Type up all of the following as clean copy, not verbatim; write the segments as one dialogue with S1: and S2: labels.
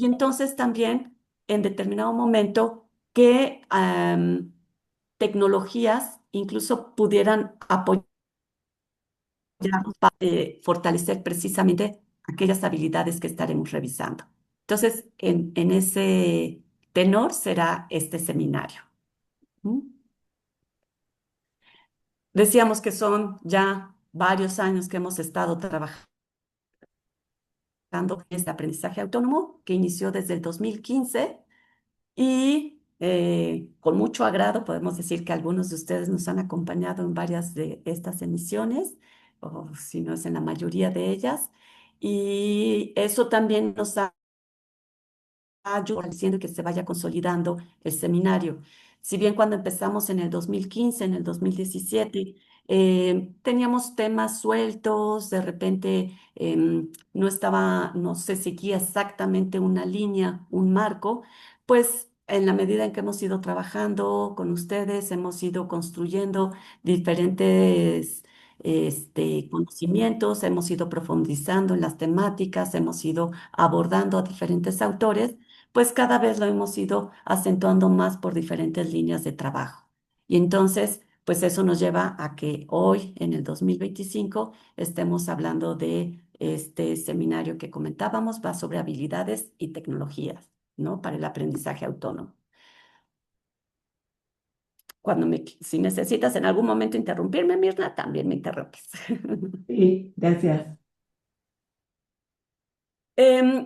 S1: Y entonces también en determinado momento que tecnologías incluso pudieran apoyarnos para fortalecer precisamente aquellas habilidades que estaremos revisando. Entonces, en ese tenor será este seminario. ¿Mm? Decíamos que son ya varios años que hemos estado trabajando en este aprendizaje autónomo que inició desde el 2015 y con mucho agrado podemos decir que algunos de ustedes nos han acompañado en varias de estas emisiones, o si no es en la mayoría de ellas, y eso también nos ha ayudado haciendo que se vaya consolidando el seminario. Si bien cuando empezamos en el 2015, en el 2017, teníamos temas sueltos, de repente no se seguía exactamente una línea, un marco, pues en la medida en que hemos ido trabajando con ustedes, hemos ido construyendo diferentes conocimientos, hemos ido profundizando en las temáticas, hemos ido abordando a diferentes autores, pues cada vez lo hemos ido acentuando más por diferentes líneas de trabajo. Y entonces, pues eso nos lleva a que hoy, en el 2025, estemos hablando de este seminario que comentábamos, va sobre habilidades y tecnologías, ¿no? Para el aprendizaje autónomo. Si necesitas en algún momento interrumpirme, Mirna, también me interrumpes.
S2: Sí, gracias.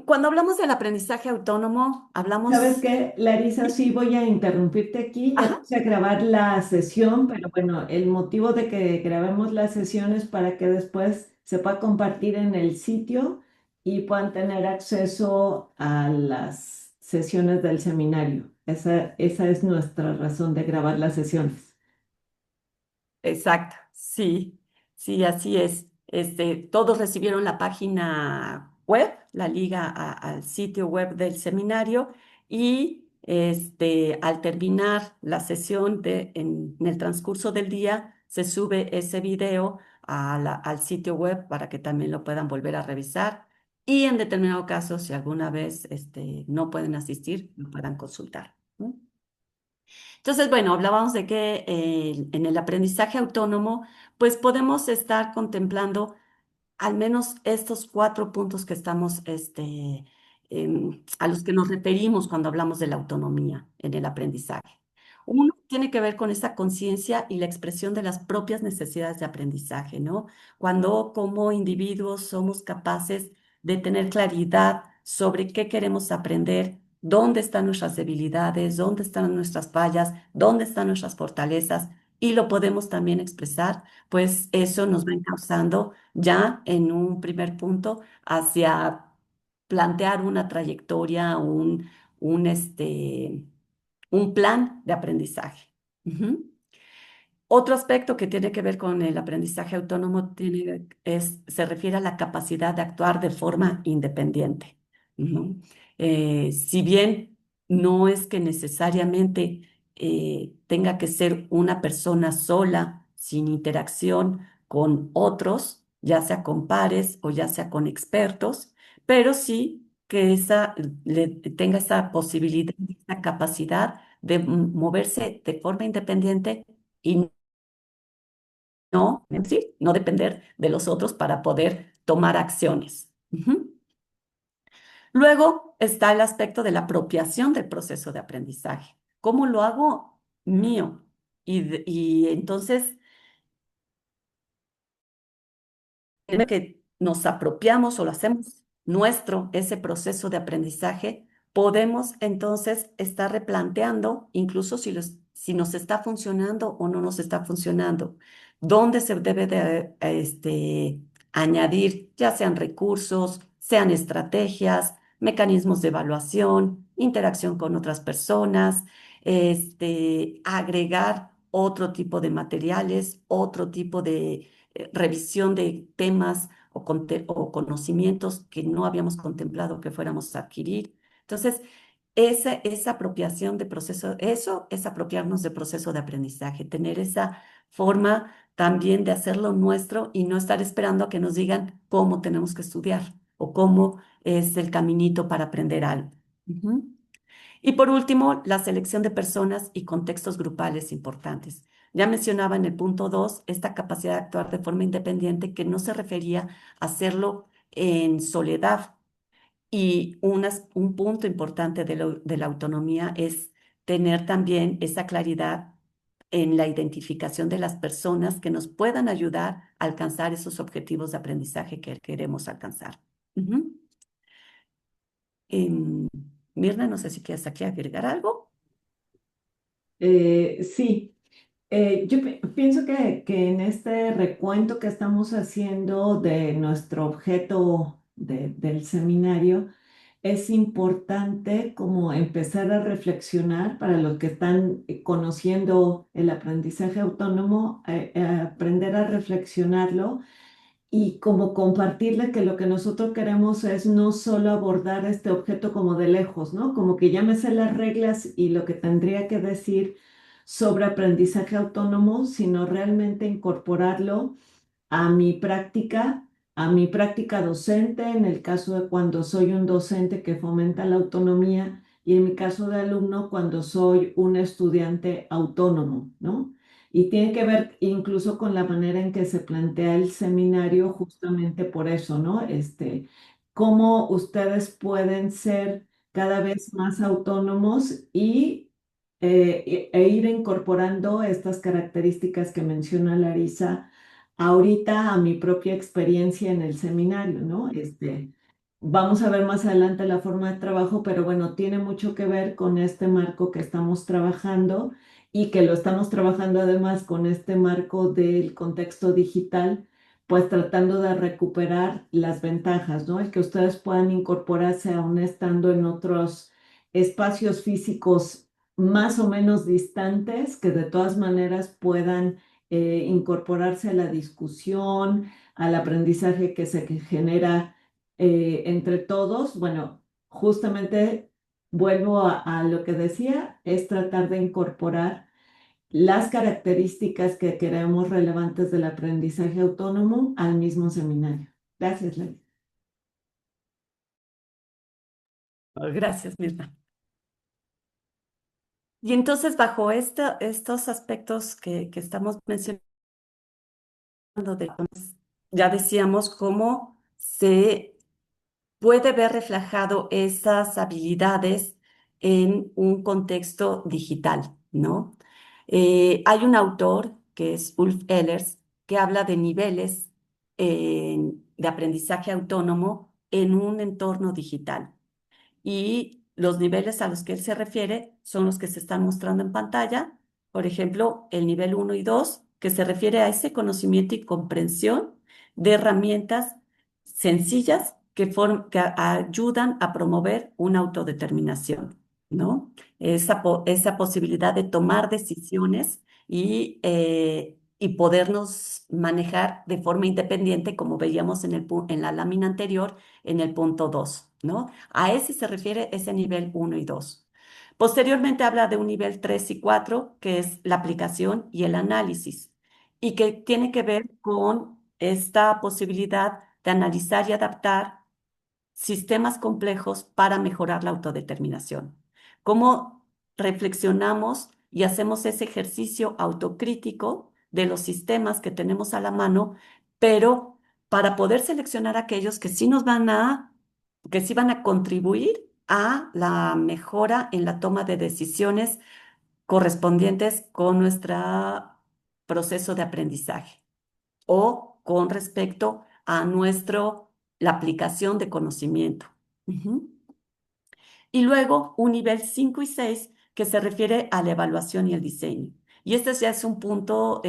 S1: Cuando hablamos del aprendizaje autónomo,
S2: ¿Sabes
S1: hablamos...
S2: qué, Larisa? Sí, voy a interrumpirte aquí. Ya
S1: Ajá.
S2: puse a grabar la sesión, pero bueno, el motivo de que grabemos la sesión es para que después se pueda compartir en el sitio y puedan tener acceso a las sesiones del seminario. Esa es nuestra razón de grabar las sesiones.
S1: Exacto, sí, sí, así es. Todos recibieron la página web, la liga al sitio web del seminario y al terminar la sesión en el transcurso del día, se sube ese video al sitio web para que también lo puedan volver a revisar y en determinado caso, si alguna vez no pueden asistir, lo puedan consultar. ¿No? Entonces, bueno, hablábamos de que en el aprendizaje autónomo, pues podemos estar contemplando al menos estos cuatro puntos que estamos, a los que nos referimos cuando hablamos de la autonomía en el aprendizaje. Uno tiene que ver con esa conciencia y la expresión de las propias necesidades de aprendizaje, ¿no? Cuando como individuos somos capaces de tener claridad sobre qué queremos aprender, dónde están nuestras debilidades, dónde están nuestras fallas, dónde están nuestras fortalezas, y lo podemos también expresar, pues eso nos va causando ya en un primer punto hacia plantear una trayectoria, un, este, un plan de aprendizaje. Ujú. Otro aspecto que tiene que ver con el aprendizaje autónomo se refiere a la capacidad de actuar de forma independiente. Ujú. Si bien no es que necesariamente tenga que ser una persona sola, sin interacción con otros, ya sea con pares o ya sea con expertos, pero sí que tenga esa posibilidad, esa capacidad de moverse de forma independiente y no, sí, no depender de los otros para poder tomar acciones. Ujú. Luego está el aspecto de la apropiación del proceso de aprendizaje. ¿Cómo lo hago mío? Y entonces que nos apropiamos o lo hacemos nuestro, ese proceso de aprendizaje, podemos entonces estar replanteando, incluso si nos está funcionando o no nos está funcionando, dónde se debe de añadir, ya sean recursos, sean estrategias, mecanismos de evaluación, interacción con otras personas, agregar otro tipo de materiales, otro tipo de revisión de temas o conocimientos que no habíamos contemplado que fuéramos a adquirir. Entonces, esa apropiación de proceso, eso es apropiarnos del proceso de aprendizaje, tener esa forma también de hacerlo nuestro y no estar esperando a que nos digan cómo tenemos que estudiar o cómo es el caminito para aprender algo. Ujú. Y por último, la selección de personas y contextos grupales importantes. Ya mencionaba en el punto 2 esta capacidad de actuar de forma independiente que no se refería a hacerlo en soledad. Y un punto importante de la autonomía es tener también esa claridad en la identificación de las personas que nos puedan ayudar a alcanzar esos objetivos de aprendizaje que queremos alcanzar. Ujú. Em, Mirna, no sé si quieres aquí agregar algo.
S2: Sí. Yo pienso que en este recuento que estamos haciendo de nuestro objeto del seminario, es importante como empezar a reflexionar para los que están conociendo el aprendizaje autónomo, aprender a reflexionarlo y como compartirle que lo que nosotros queremos es no solo abordar este objeto como de lejos, ¿no? Como que ya me sé las reglas y lo que tendría que decir sobre aprendizaje autónomo, sino realmente incorporarlo a mi práctica docente, en el caso de cuando soy un docente que fomenta la autonomía y en mi caso de alumno cuando soy un estudiante autónomo, ¿no? Y tiene que ver incluso con la manera en que se plantea el seminario, justamente por eso, ¿no? Cómo ustedes pueden ser cada vez más autónomos e ir incorporando estas características que menciona Larisa ahorita a mi propia experiencia en el seminario, ¿no? Vamos a ver más adelante la forma de trabajo, pero bueno, tiene mucho que ver con este marco que estamos trabajando y que lo estamos trabajando además con este marco del contexto digital, pues tratando de recuperar las ventajas, ¿no? El que ustedes puedan incorporarse aún estando en otros espacios físicos más o menos distantes, que de todas maneras puedan incorporarse a la discusión, al aprendizaje que se genera entre todos. Bueno, justamente vuelvo a lo que decía, es tratar de incorporar las características que queremos relevantes del aprendizaje autónomo al mismo seminario. Gracias, Lali.
S1: Gracias, Mirna. Y entonces, bajo estos aspectos que estamos mencionando, de, ya decíamos cómo se puede ver reflejado esas habilidades en un contexto digital, ¿no? Hay un autor que es Ulf Ehlers que habla de niveles de aprendizaje autónomo en un entorno digital. Y los niveles a los que él se refiere son los que se están mostrando en pantalla. Por ejemplo, el nivel uno y 2 que se refiere a ese conocimiento y comprensión de herramientas sencillas que ayudan a promover una autodeterminación, ¿no? Esa posibilidad de tomar decisiones y podernos manejar de forma independiente, como veíamos en la lámina anterior, en el punto 2, ¿no? A ese se refiere ese nivel uno y 2. Posteriormente habla de un nivel 3 y 4 que es la aplicación y el análisis, y que tiene que ver con esta posibilidad de analizar y adaptar sistemas complejos para mejorar la autodeterminación. ¿Cómo reflexionamos y hacemos ese ejercicio autocrítico de los sistemas que tenemos a la mano, pero para poder seleccionar aquellos que sí van a contribuir a la mejora en la toma de decisiones correspondientes con nuestro proceso de aprendizaje o con respecto a la aplicación de conocimiento? Ujú. Y luego un nivel 5 y 6 que se refiere a la evaluación y el diseño. Y este ya es un punto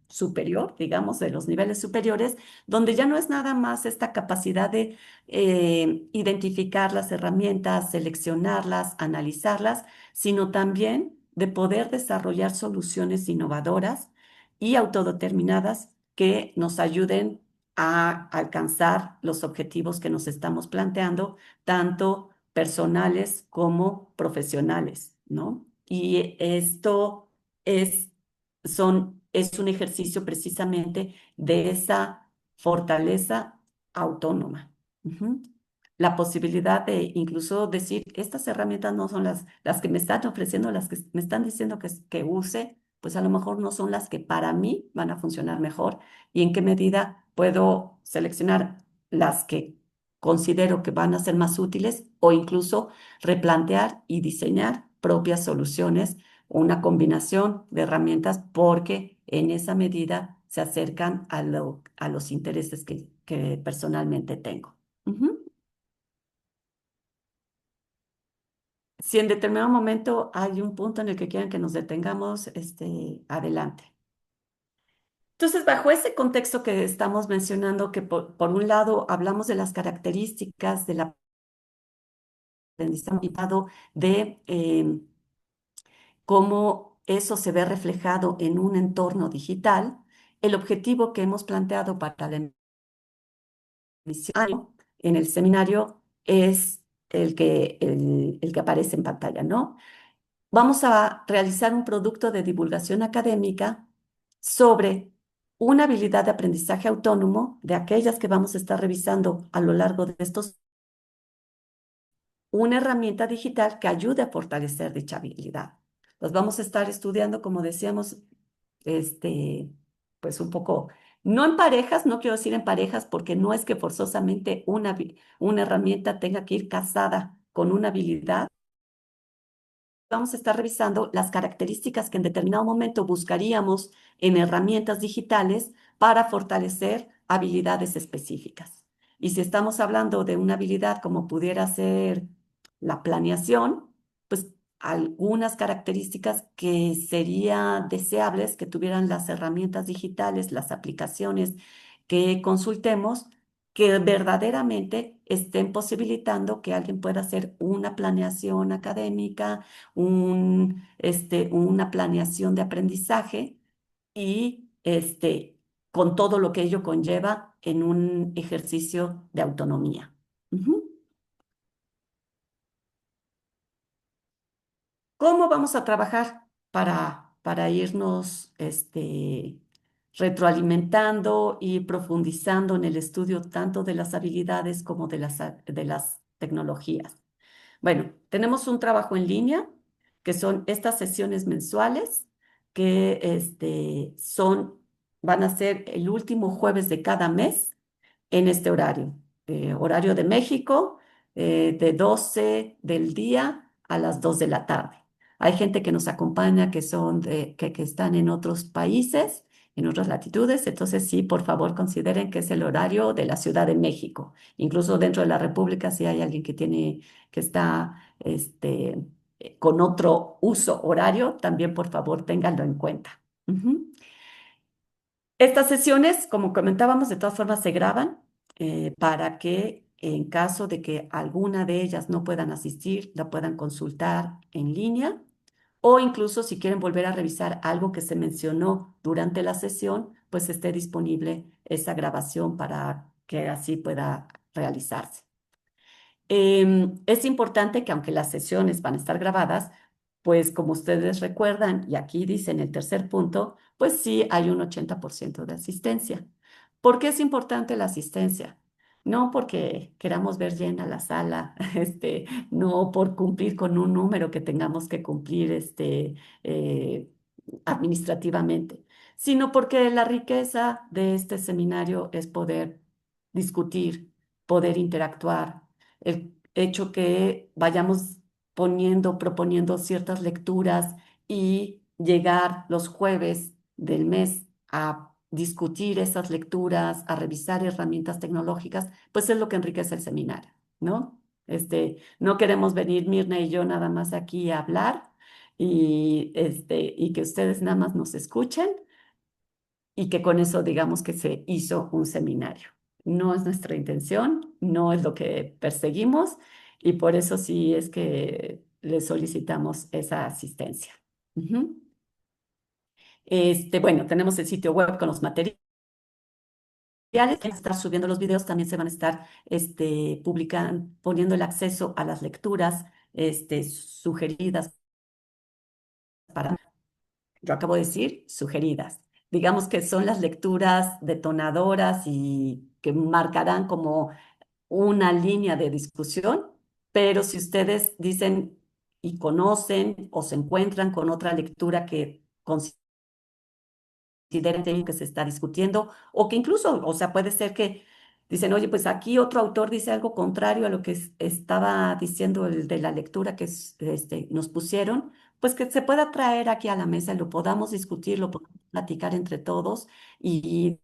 S1: superior, digamos, de los niveles superiores, donde ya no es nada más esta capacidad de identificar las herramientas, seleccionarlas, analizarlas, sino también de poder desarrollar soluciones innovadoras y autodeterminadas que nos ayuden a alcanzar los objetivos que nos estamos planteando, tanto personales como profesionales, ¿no? Y esto es, es un ejercicio precisamente de esa fortaleza autónoma. Ujú. la posibilidad de incluso decir, estas herramientas no son las que me están ofreciendo, las que me están diciendo que use, pues a lo mejor no son las que para mí van a funcionar mejor y en qué medida puedo seleccionar las que considero que van a ser más útiles o incluso replantear y diseñar propias soluciones, una combinación de herramientas porque en esa medida se acercan a los intereses que personalmente tengo. Ujú. Si en determinado momento hay un punto en el que quieran que nos detengamos, adelante. Entonces, bajo ese contexto que estamos mencionando, que por un lado hablamos de las características del aprendizaje y dado de cómo eso se ve reflejado en un entorno digital, el objetivo que hemos planteado para la emisión en el seminario es el que aparece en pantalla, ¿no? Vamos a realizar un producto de divulgación académica sobre una habilidad de aprendizaje autónomo de aquellas que vamos a estar revisando a lo largo de estos, una herramienta digital que ayude a fortalecer dicha habilidad. Los vamos a estar estudiando, como decíamos, este, pues un poco, no en parejas, no quiero decir en parejas, porque no es que forzosamente una herramienta tenga que ir casada con una habilidad. Vamos a estar revisando las características que en determinado momento buscaríamos en herramientas digitales para fortalecer habilidades específicas. Y si estamos hablando de una habilidad como pudiera ser la planeación, pues algunas características que sería deseables que tuvieran las herramientas digitales, las aplicaciones que consultemos, que verdaderamente estén posibilitando que alguien pueda hacer una planeación académica, una planeación de aprendizaje y con todo lo que ello conlleva en un ejercicio de autonomía. Ujú. ¿Cómo vamos a trabajar para irnos retroalimentando y profundizando en el estudio tanto de las habilidades como de las tecnologías? Bueno, tenemos un trabajo en línea, que son estas sesiones mensuales, que van a ser el último jueves de cada mes en este horario, horario de México, de 12 del día a las 2 de la tarde. Hay gente que nos acompaña que están en otros países, en otras latitudes, entonces sí, por favor, consideren que es el horario de la Ciudad de México. Incluso dentro de la República, si hay alguien que está con otro uso horario, también por favor ténganlo en cuenta. Ujú. Estas sesiones, como comentábamos, de todas formas se graban para que en caso de que alguna de ellas no puedan asistir, la puedan consultar en línea o incluso si quieren volver a revisar algo que se mencionó durante la sesión, pues esté disponible esa grabación para que así pueda realizarse. Es importante que aunque las sesiones van a estar grabadas, pues como ustedes recuerdan, y aquí dice en el tercer punto, pues sí hay un 80% de asistencia. ¿Por qué es importante la asistencia? No porque queramos ver llena la sala, no por cumplir con un número que tengamos que cumplir eh, administrativamente, sino porque la riqueza de este seminario es poder discutir, poder interactuar, el hecho que vayamos proponiendo ciertas lecturas y llegar los jueves del mes a discutir esas lecturas, a revisar herramientas tecnológicas, pues es lo que enriquece el seminario, ¿no? No queremos venir Mirna y yo nada más aquí a hablar y que ustedes nada más nos escuchen y que con eso digamos que se hizo un seminario. No es nuestra intención, no es lo que perseguimos y por eso sí es que le solicitamos esa asistencia. Ujú. Bueno, tenemos el sitio web con los materiales. Que estar subiendo los videos, también se van a estar poniendo el acceso a las lecturas sugeridas para, yo acabo de decir, sugeridas. Digamos que son las lecturas detonadoras y que marcarán como una línea de discusión, pero si ustedes dicen y conocen o se encuentran con otra lectura que consideren que se está discutiendo, o que incluso, o sea, puede ser que dicen, oye, pues aquí otro autor dice algo contrario a lo que estaba diciendo el de la lectura que nos pusieron, pues que se pueda traer aquí a la mesa y lo podamos discutir, lo podamos platicar entre todos y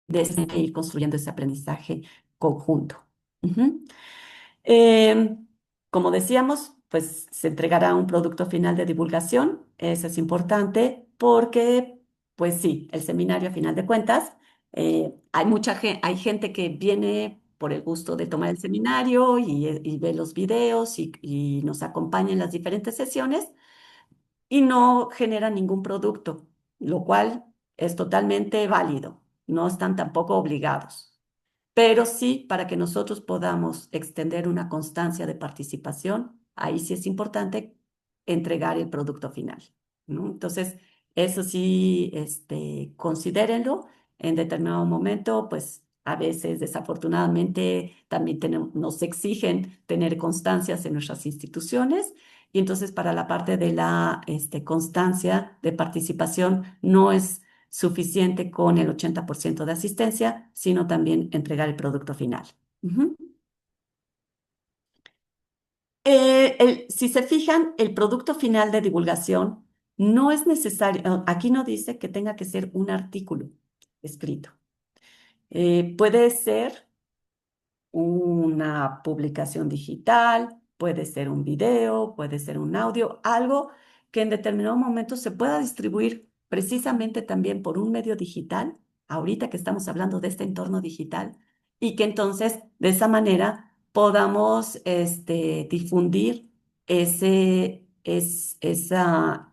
S1: ir construyendo ese aprendizaje conjunto. Ujú. Em, Como decíamos, pues se entregará un producto final de divulgación. Eso es importante porque, pues sí, el seminario a final de cuentas, hay hay gente que viene por el gusto de tomar el seminario y ve los videos y nos acompaña en las diferentes sesiones y no genera ningún producto, lo cual es totalmente válido. No están tampoco obligados, pero sí para que nosotros podamos extender una constancia de participación, ahí sí es importante entregar el producto final, ¿no? Entonces, eso sí, considérenlo en determinado momento, pues a veces desafortunadamente también nos exigen tener constancias en nuestras instituciones y entonces para la parte de la constancia de participación no es suficiente con el 80% de asistencia, sino también entregar el producto final. Ujú. Si se fijan, el producto final de divulgación no es necesario, aquí no dice que tenga que ser un artículo escrito. Puede ser una publicación digital, puede ser un video, puede ser un audio, algo que en determinado momento se pueda distribuir precisamente también por un medio digital, ahorita que estamos hablando de este entorno digital, y que entonces de esa manera podamos difundir esa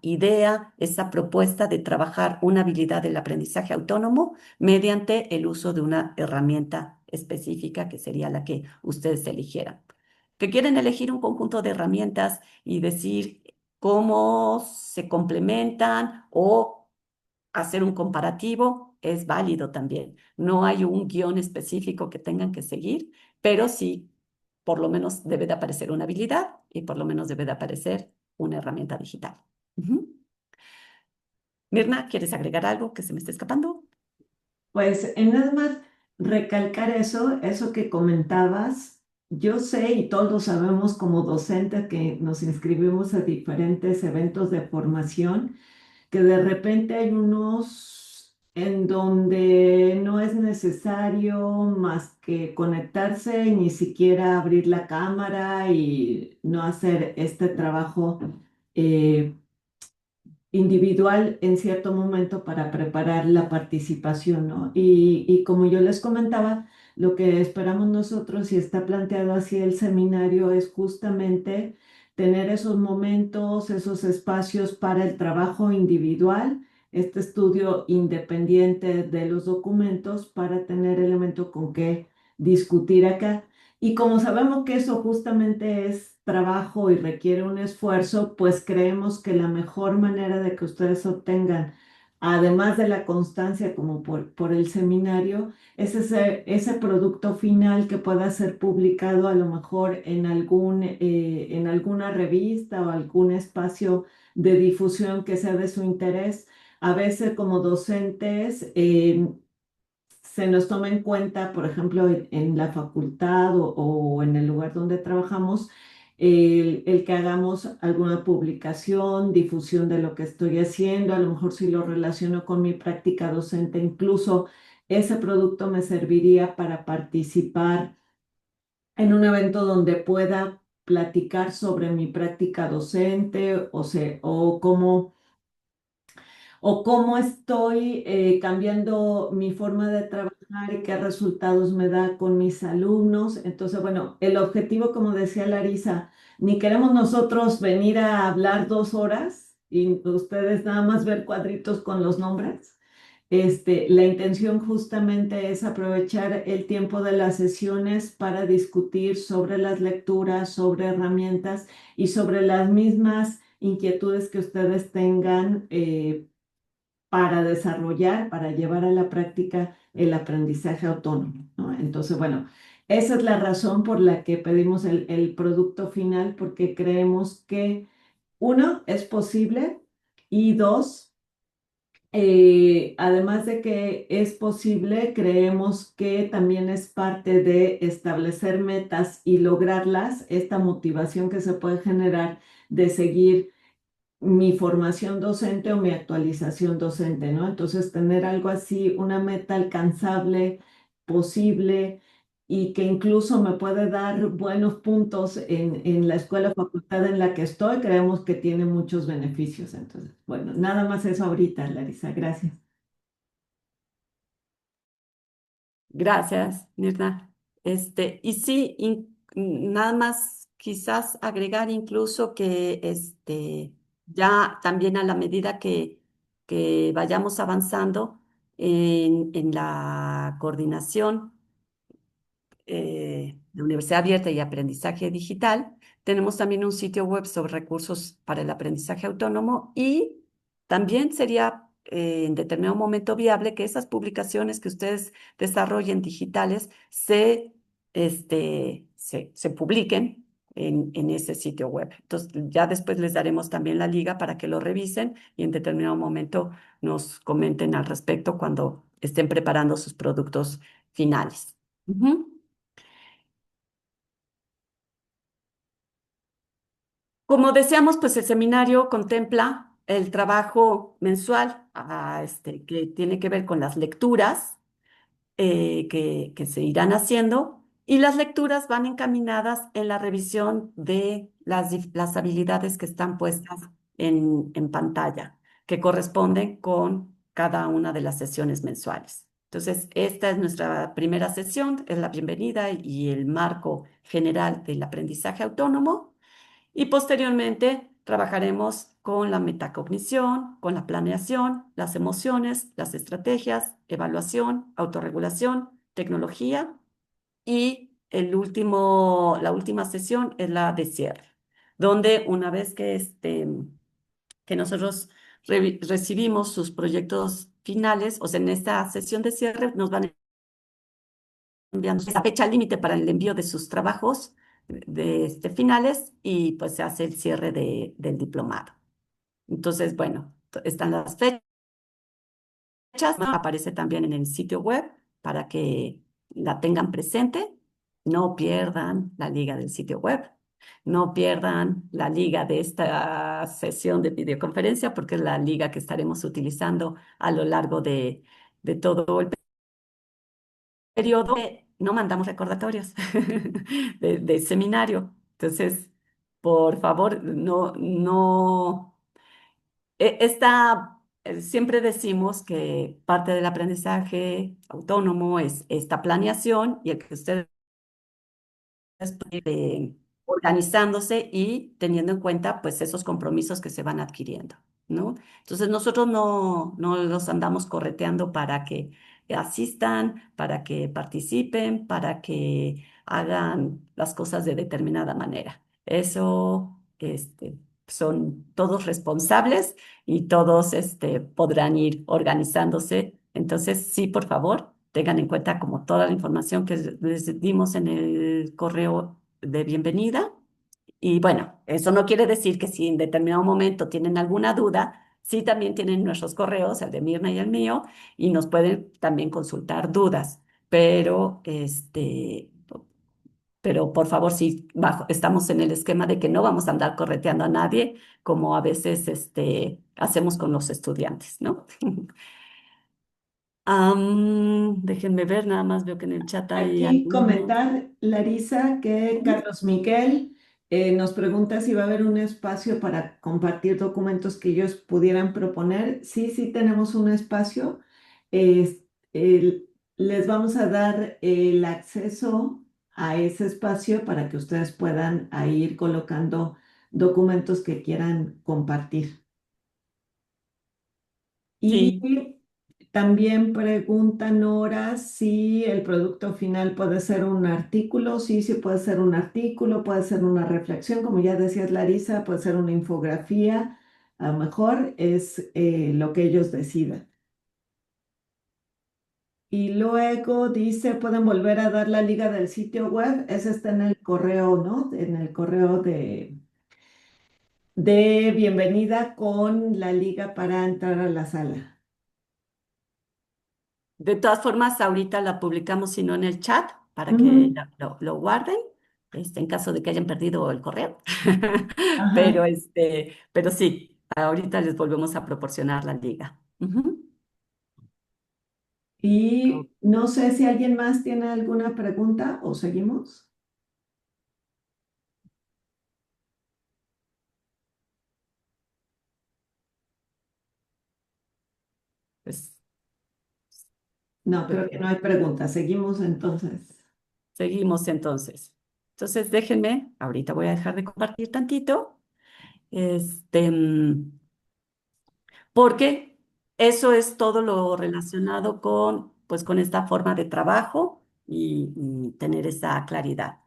S1: idea, esa propuesta de trabajar una habilidad del aprendizaje autónomo mediante el uso de una herramienta específica que sería la que ustedes eligieran. Que quieren elegir un conjunto de herramientas y decir cómo se complementan o hacer un comparativo, es válido también. No hay un guión específico que tengan que seguir, pero sí, por lo menos debe de aparecer una habilidad y por lo menos debe de aparecer una herramienta digital. Ujú. Mirna, ¿quieres agregar algo que se me esté escapando?
S2: Pues en nada más recalcar eso que comentabas, yo sé y todos sabemos como docentes que nos inscribimos a diferentes eventos de formación, que de repente hay unos en donde no es necesario más que conectarse y ni siquiera abrir la cámara y no hacer este trabajo eh, individual en cierto momento para preparar la participación, ¿no? Y como yo les comentaba, lo que esperamos nosotros, y está planteado así el seminario, es justamente tener esos momentos, esos espacios para el trabajo individual, este estudio independiente de los documentos para tener elemento con que discutir acá. Y como sabemos que eso justamente es trabajo y requiere un esfuerzo, pues creemos que la mejor manera de que ustedes obtengan, además de la constancia como por el seminario, es ese producto final que pueda ser publicado a lo mejor en alguna revista o algún espacio de difusión que sea de su interés. A veces como docentes, se nos toma en cuenta, por ejemplo, en la facultad o en el lugar donde trabajamos, el que hagamos alguna publicación, difusión de lo que estoy haciendo, a lo mejor si lo relaciono con mi práctica docente, incluso ese producto me serviría para participar en un evento donde pueda platicar sobre mi práctica docente o cómo estoy cambiando mi forma de trabajar y qué resultados me da con mis alumnos. Entonces, bueno, el objetivo, como decía Larisa, ni queremos nosotros venir a hablar 2 horas y ustedes nada más ver cuadritos con los nombres. La intención justamente es aprovechar el tiempo de las sesiones para discutir sobre las lecturas, sobre herramientas y sobre las mismas inquietudes que ustedes tengan para desarrollar, para llevar a la práctica el aprendizaje autónomo, ¿no? Entonces, bueno, Esa es la razón por la que pedimos el producto final, porque creemos que, uno, es posible y dos, además de que es posible, creemos que también es parte de establecer metas y lograrlas, esta motivación que se puede generar de seguir mi formación docente o mi actualización docente, ¿no? Entonces, tener algo así, una meta alcanzable, posible y que incluso me puede dar buenos puntos en la escuela o facultad en la que estoy, creemos que tiene muchos beneficios. Entonces, bueno, nada más eso ahorita, Larisa, gracias.
S1: Gracias, Mirna. Y sí, nada más quizás agregar incluso que ya también a la medida que vayamos avanzando en la coordinación de Universidad Abierta y Aprendizaje Digital, tenemos también un sitio web sobre recursos para el aprendizaje autónomo y también sería en determinado momento viable que esas publicaciones que ustedes desarrollen digitales se publiquen en ese sitio web. Entonces, ya después les daremos también la liga para que lo revisen y en determinado momento nos comenten al respecto cuando estén preparando sus productos finales. Ujú. Como decíamos, pues el seminario contempla el trabajo mensual que tiene que ver con las lecturas que se irán haciendo y las lecturas van encaminadas en la revisión de las habilidades que están puestas en pantalla, que corresponden con cada una de las sesiones mensuales. Entonces, esta es nuestra primera sesión, es la bienvenida y el marco general del aprendizaje autónomo. Y posteriormente trabajaremos con la metacognición, con la planeación, las emociones, las estrategias, evaluación, autorregulación, tecnología y la última sesión es la de cierre, donde una vez que nosotros recibimos sus proyectos finales, o sea, en esta sesión de cierre nos van enviando la fecha límite para el envío de sus trabajos finales y pues se hace el cierre del diplomado. Entonces, bueno, están las fechas, ¿no? Aparece también en el sitio web para que la tengan presente. No pierdan la liga del sitio web. No pierdan la liga de esta sesión de videoconferencia porque es la liga que estaremos utilizando a lo largo de todo el periodo. No mandamos recordatorios de seminario. Entonces, por favor, siempre decimos que parte del aprendizaje autónomo es esta planeación y el que ustedes organizándose y teniendo en cuenta pues esos compromisos que se van adquiriendo, ¿no? Entonces nosotros no los andamos correteando para que asistan, para que participen, para que hagan las cosas de determinada manera. Eso, son todos responsables y todos, podrán ir organizándose. Entonces, sí, por favor, tengan en cuenta como toda la información que les dimos en el correo de bienvenida. Y bueno, eso no quiere decir que si en determinado momento tienen alguna duda, sí también tienen nuestros correos, el de Mirna y el mío, y nos pueden también consultar dudas. Pero, pero por favor, sí, estamos en el esquema de que no vamos a andar correteando a nadie, como a veces hacemos con los estudiantes, ¿no? Déjenme ver, nada más veo que en el chat hay
S2: Aquí
S1: algunos.
S2: comentar, Larisa, que
S1: Ujú.
S2: Carlos Miguel nos pregunta si va a haber un espacio para compartir documentos que ellos pudieran proponer. Sí, sí tenemos un espacio. Es- Les vamos a dar el acceso a ese espacio para que ustedes puedan ahí ir colocando documentos que quieran compartir. Y
S1: Sí,
S2: también pregunta Nora si el producto final puede ser un artículo. Sí, sí puede ser un artículo, puede ser una reflexión, como ya decías Larisa, puede ser una infografía. A lo mejor es lo que ellos decidan. Y luego dice, pueden volver a dar la liga del sitio web. Ese está en el correo, ¿no? En el correo de bienvenida con la liga para entrar a la sala.
S1: De todas formas, ahorita la publicamos, si no en el chat, para que
S2: Ujú.
S1: lo guarden, en caso de que hayan perdido el correo.
S2: Ajá.
S1: Pero sí, ahorita les volvemos a proporcionar la liga. Ujú.
S2: Y no sé si alguien más tiene alguna pregunta o seguimos.
S1: Pues
S2: No,
S1: creo
S2: creo que no
S1: que
S2: hay preguntas. Seguimos entonces.
S1: seguimos entonces. Entonces, déjenme, ahorita voy a dejar de compartir tantito, este, mm, porque eso es todo lo relacionado con, pues, con esta forma de trabajo y tener esa claridad.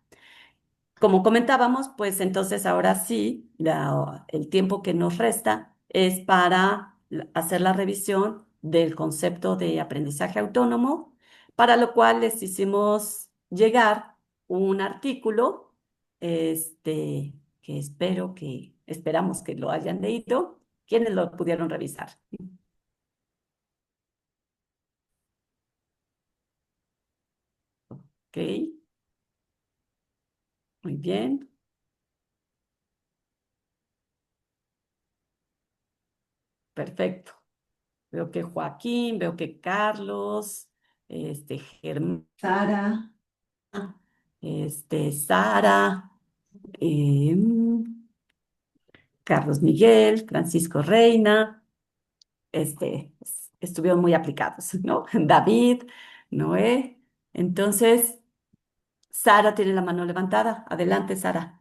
S1: Como comentábamos, pues entonces ahora sí, el tiempo que nos resta es para hacer la revisión del concepto de aprendizaje autónomo, para lo cual les hicimos llegar un artículo, que esperamos que lo hayan leído, quienes lo pudieron revisar. Ok, muy bien, perfecto. Veo que Joaquín, veo que Carlos, Germán,
S2: Sara,
S1: Sara, em, Carlos Miguel, Francisco Reina, estuvieron muy aplicados, ¿no? David, Noé. Entonces, Sara tiene la mano levantada. Adelante, Sara.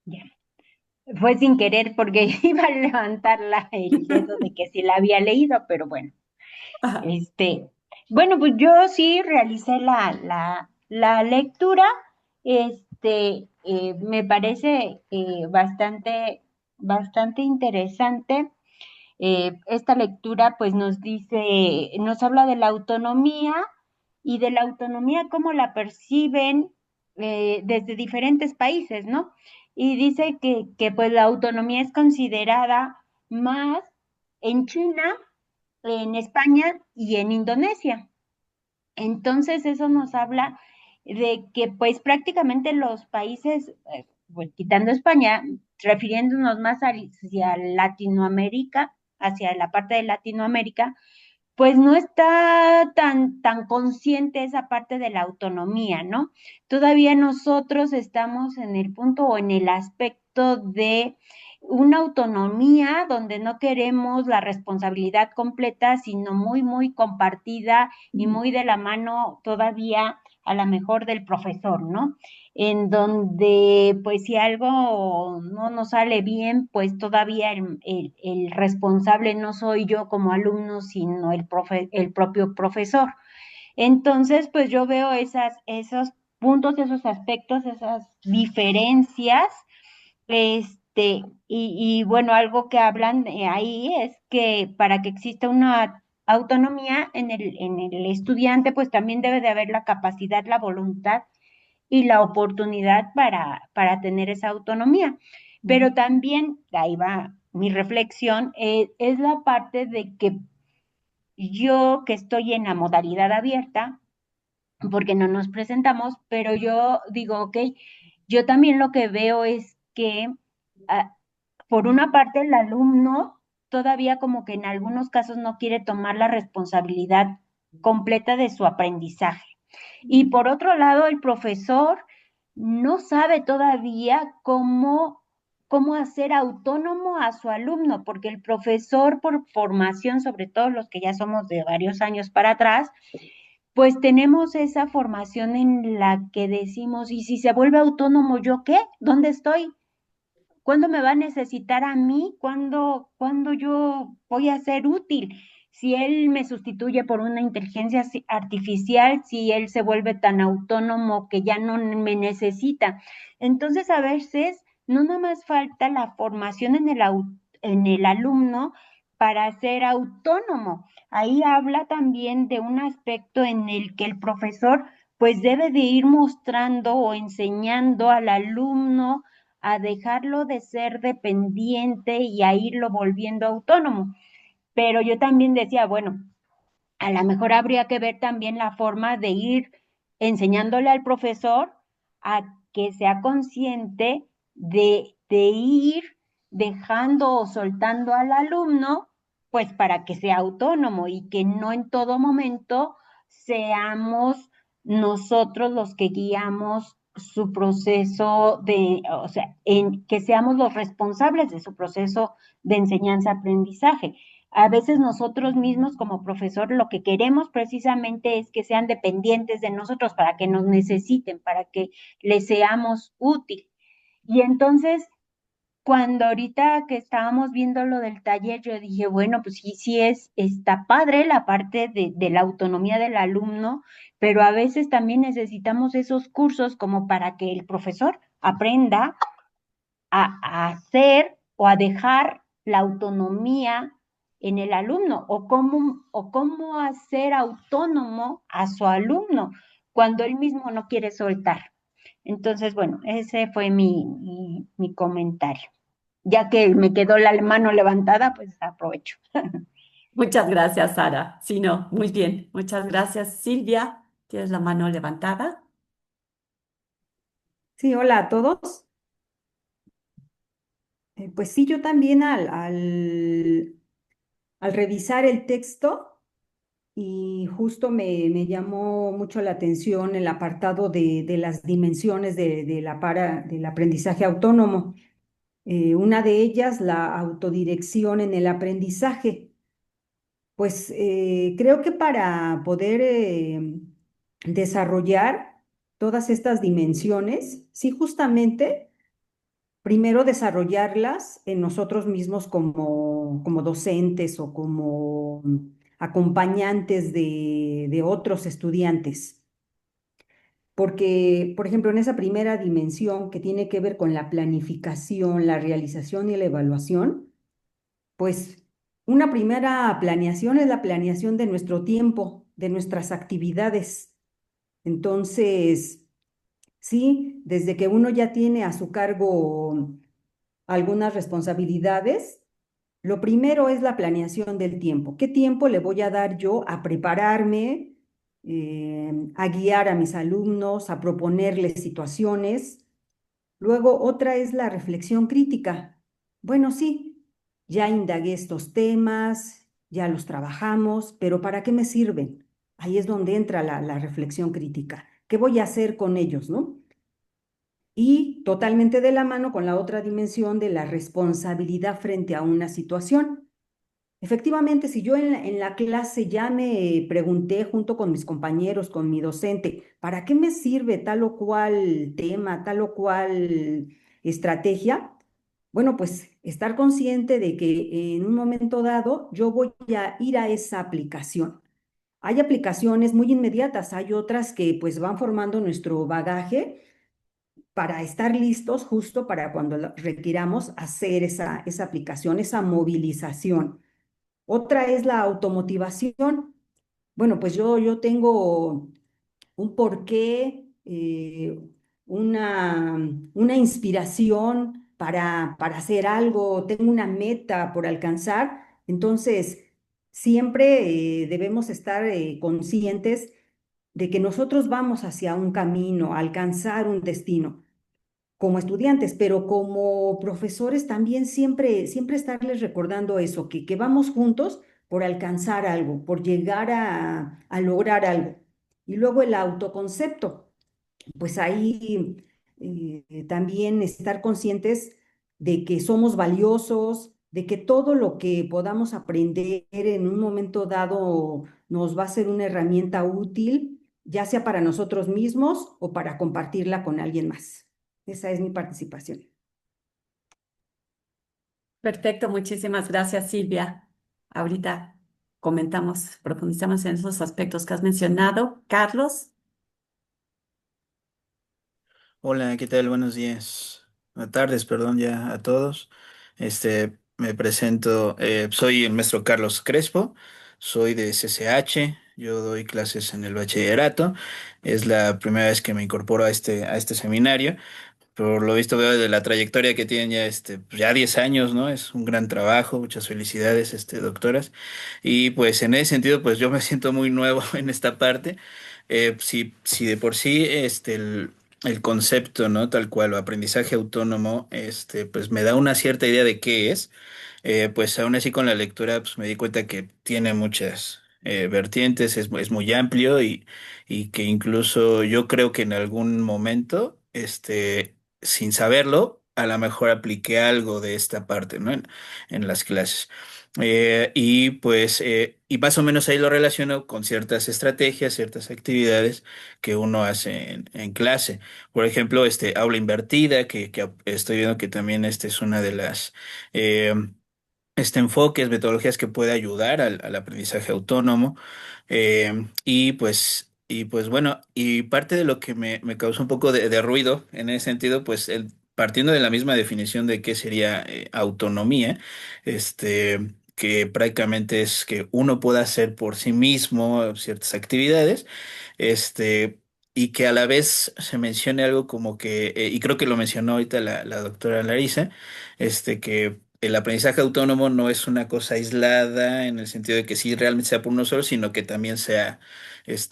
S3: Ya. Fue sin querer porque iba a levantar el dedo de que sí la había leído, pero bueno,
S1: Ajá.
S3: este, bueno, pues yo sí realicé la lectura, me parece bastante interesante. Esta lectura pues nos dice, nos habla de la autonomía y de la autonomía cómo la perciben desde diferentes países, ¿no? Y dice que pues la autonomía es considerada más en China, en España y en Indonesia. Entonces eso nos habla de que pues prácticamente los países, pues quitando España, refiriéndonos más hacia Latinoamérica, hacia la parte de Latinoamérica, pues no está tan consciente esa parte de la autonomía, ¿no? Todavía nosotros estamos en el punto o en el aspecto de una autonomía donde no queremos la responsabilidad completa, sino muy compartida y muy de la mano todavía a la mejor del profesor, ¿no? En donde, pues si algo no nos sale bien, pues todavía el responsable no soy yo como alumno, sino el propio profesor. Entonces, pues yo veo esos puntos, esos aspectos, esas diferencias, y bueno, algo que hablan ahí es que para que exista una autonomía en el estudiante, pues también debe de haber la capacidad, la voluntad y la oportunidad para tener esa autonomía. Pero también, ahí va mi reflexión, es la parte de que yo que estoy en la modalidad abierta, porque no nos presentamos, pero yo digo, ok, yo también lo que veo es que ah, por una parte el alumno todavía como que en algunos casos no quiere tomar la responsabilidad completa de su aprendizaje. Y por otro lado, el profesor no sabe todavía cómo hacer autónomo a su alumno, porque el profesor por formación, sobre todo los que ya somos de varios años para atrás, pues tenemos esa formación en la que decimos, ¿y si se vuelve autónomo, yo qué? ¿Dónde estoy? ¿Cuándo me va a necesitar a mí? ¿Cuándo yo voy a ser útil? Si él me sustituye por una inteligencia artificial, si él se vuelve tan autónomo que ya no me necesita. Entonces, a veces, no nada más falta la formación en el alumno, para ser autónomo. Ahí habla también de un aspecto en el que el profesor pues debe de ir mostrando o enseñando al alumno a dejarlo de ser dependiente y a irlo volviendo autónomo. Pero yo también decía, bueno, a lo mejor habría que ver también la forma de ir enseñándole al profesor a que sea consciente de ir dejando o soltando al alumno, pues para que sea autónomo y que no en todo momento seamos nosotros los que guiamos su proceso de, o sea, en que seamos los responsables de su proceso de enseñanza-aprendizaje. A veces nosotros mismos como profesor lo que queremos precisamente es que sean dependientes de nosotros para que nos necesiten, para que les seamos útil. Y entonces, cuando ahorita que estábamos viendo lo del taller, yo dije, bueno, pues sí, sí está padre la parte de la autonomía del alumno, pero a veces también necesitamos esos cursos como para que el profesor aprenda a hacer o a dejar la autonomía en el alumno o cómo hacer autónomo a su alumno cuando él mismo no quiere soltar. Entonces, bueno, ese fue mi comentario. Ya que me quedó la mano levantada, pues aprovecho.
S1: Muchas gracias, Sara. Sí, no, muy bien. Muchas gracias, Silvia. ¿Tienes la mano levantada?
S4: Sí, hola a todos. Pues sí, yo también al revisar el texto y justo me llamó mucho la atención el apartado de las dimensiones del aprendizaje autónomo. Una de ellas, la autodirección en el aprendizaje. Pues creo que para poder desarrollar todas estas dimensiones, sí, justamente primero desarrollarlas en nosotros mismos como docentes o como acompañantes de otros estudiantes. Porque, por ejemplo, en esa primera dimensión que tiene que ver con la planificación, la realización y la evaluación, pues una primera planeación es la planeación de nuestro tiempo, de nuestras actividades. Entonces, sí, desde que uno ya tiene a su cargo algunas responsabilidades, lo primero es la planeación del tiempo. ¿Qué tiempo le voy a dar yo a prepararme, a guiar a mis alumnos, a proponerles situaciones? Luego, otra es la reflexión crítica. Bueno, sí, ya indagué estos temas, ya los trabajamos, pero ¿para qué me sirven? Ahí es donde entra la reflexión crítica. ¿Qué voy a hacer con ellos, no? Y totalmente de la mano con la otra dimensión de la responsabilidad frente a una situación. Efectivamente, si yo en la clase ya me pregunté junto con mis compañeros, con mi docente, ¿para qué me sirve tal o cual tema, tal o cual estrategia? Bueno, pues estar consciente de que en un momento dado yo voy a ir a esa aplicación. Hay aplicaciones muy inmediatas, hay otras que pues van formando nuestro bagaje para estar listos justo para cuando requiramos hacer esa aplicación, esa movilización. Otra es la automotivación. Bueno, pues yo tengo un porqué, una inspiración para hacer algo, tengo una meta por alcanzar. Entonces, siempre debemos estar conscientes de que nosotros vamos hacia un camino, a alcanzar un destino como estudiantes, pero como profesores también siempre estarles recordando eso, que vamos juntos por alcanzar algo, por llegar a lograr algo. Y luego el autoconcepto, pues ahí también estar conscientes de que somos valiosos, de que todo lo que podamos aprender en un momento dado nos va a ser una herramienta útil, ya sea para nosotros mismos o para compartirla con alguien más. Esa es mi participación.
S1: Perfecto, muchísimas gracias, Silvia. Ahorita comentamos, profundizamos en esos aspectos que has mencionado. Carlos,
S5: Hola, ¿qué tal? Buenos días. Buenas tardes, perdón, ya a todos. Este, Me presento, soy el maestro Carlos Crespo, soy de CCH, yo doy clases en el bachillerato, es la primera vez que me incorporo a este seminario. Por lo visto veo de la trayectoria que tienen ya, pues ya 10 años, ¿no? Es un gran trabajo, muchas felicidades, doctoras. Y pues en ese sentido, pues yo me siento muy nuevo en esta parte. Si de por sí, el concepto, ¿no? Tal cual, o aprendizaje autónomo, pues me da una cierta idea de qué es. Pues aún así con la lectura, pues me di cuenta que tiene muchas vertientes, es muy amplio y que incluso yo creo que en algún momento, sin saberlo, a lo mejor apliqué algo de esta parte, ¿no? En las clases. Y más o menos ahí lo relaciono con ciertas estrategias, ciertas actividades que uno hace en clase. Por ejemplo, aula invertida, que estoy viendo que también esta es una de las enfoques, metodologías que puede ayudar al aprendizaje autónomo. Y pues bueno, y parte de lo que me causó un poco de ruido en ese sentido, pues partiendo de la misma definición de qué sería autonomía, que prácticamente es que uno pueda hacer por sí mismo ciertas actividades, y que a la vez se mencione algo como que, y creo que lo mencionó ahorita la doctora Larisa, que el aprendizaje autónomo no es una cosa aislada en el sentido de que sí realmente sea por uno solo, sino que también sea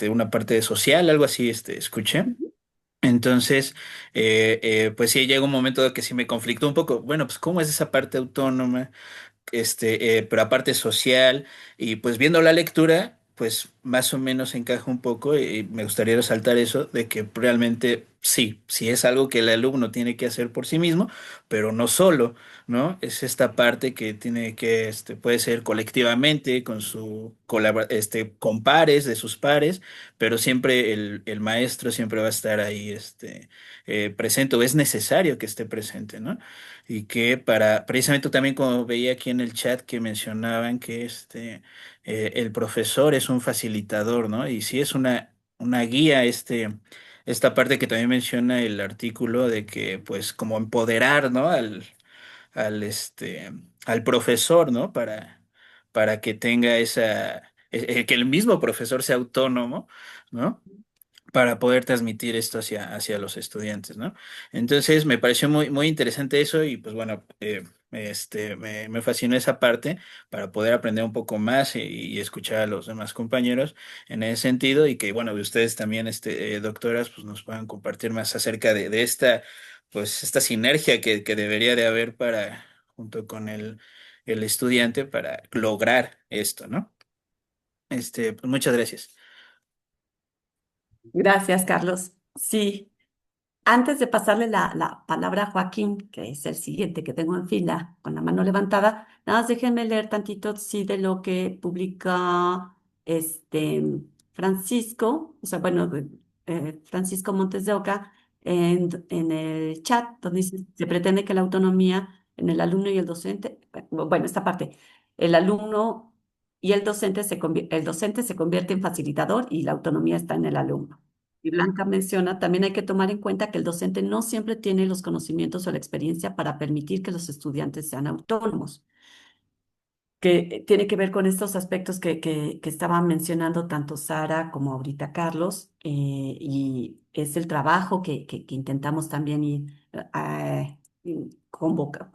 S5: una parte social, algo así, escuché.
S1: Ujú.
S5: Entonces, pues sí, llega un momento de que sí me conflictó un poco. Bueno, pues ¿cómo es esa parte autónoma? Pero aparte social, y pues viendo la lectura, pues más o menos encaja un poco, y me gustaría resaltar eso, de que realmente sí, sí es algo que el alumno tiene que hacer por sí mismo, pero no solo, ¿no? Es esta parte que tiene que, puede ser colectivamente, con con pares de sus pares, pero siempre el maestro siempre va a estar ahí, presente, o es necesario que esté presente, ¿no? Y que precisamente también como veía aquí en el chat que mencionaban que el profesor es un facilitador, ¿no? Y sí es una guía, esta parte que también menciona el artículo de que pues como empoderar, ¿no? Al, este, al profesor, ¿no? Para que tenga que el mismo profesor sea autónomo, ¿no? Para poder transmitir esto hacia los estudiantes, ¿no? Entonces me pareció muy, muy interesante eso y pues bueno, me fascinó esa parte para poder aprender un poco más y escuchar a los demás compañeros en ese sentido y que bueno, de ustedes también, doctoras, pues nos puedan compartir más acerca de pues esta sinergia que debería de haber junto con el estudiante para lograr esto, ¿no? Pues muchas gracias.
S1: Gracias, Carlos. Sí. Antes de pasarle la palabra a Joaquín, que es el siguiente que tengo en fila con la mano levantada, nada más déjenme leer tantito, sí, de lo que publica este Francisco, o sea, bueno, Francisco Montes de Oca en el chat, donde dice, se pretende que la autonomía en el alumno y el docente, bueno, esta parte, el alumno y el docente se convierte en facilitador y la autonomía está en el alumno. Y Blanca menciona, también hay que tomar en cuenta que el docente no siempre tiene los conocimientos o la experiencia para permitir que los estudiantes sean autónomos, que tiene que ver con estos aspectos que estaban mencionando tanto Sara como ahorita Carlos, y es el trabajo que intentamos también ir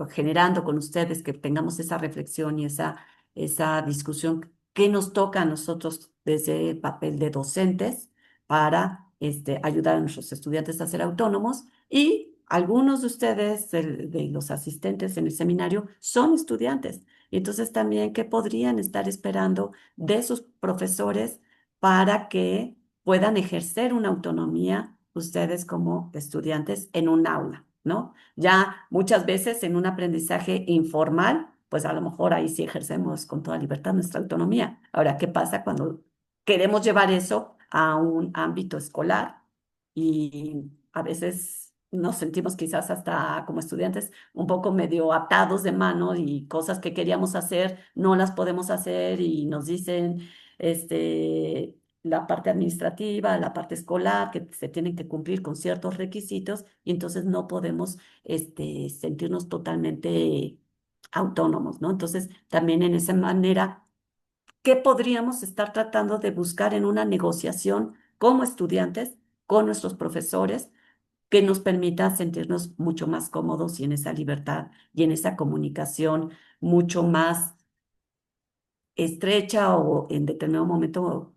S1: generando con ustedes, que tengamos esa reflexión y esa discusión que nos toca a nosotros desde el papel de docentes para ayudar a nuestros estudiantes a ser autónomos. Y algunos de ustedes, de los asistentes en el seminario, son estudiantes. Y entonces también, ¿qué podrían estar esperando de sus profesores para que puedan ejercer una autonomía ustedes como estudiantes en un aula, ¿no? Ya muchas veces en un aprendizaje informal, pues a lo mejor ahí sí ejercemos con toda libertad nuestra autonomía. Ahora, ¿qué pasa cuando queremos llevar eso a un ámbito escolar? Y a veces nos sentimos quizás hasta como estudiantes un poco medio atados de mano y cosas que queríamos hacer no las podemos hacer y nos dicen la parte administrativa, la parte escolar, que se tienen que cumplir con ciertos requisitos y entonces no podemos sentirnos totalmente autónomos, ¿no? Entonces, también en esa manera, ¿qué podríamos estar tratando de buscar en una negociación como estudiantes, con nuestros profesores, que nos permita sentirnos mucho más cómodos y en esa libertad y en esa comunicación mucho más estrecha o en determinado momento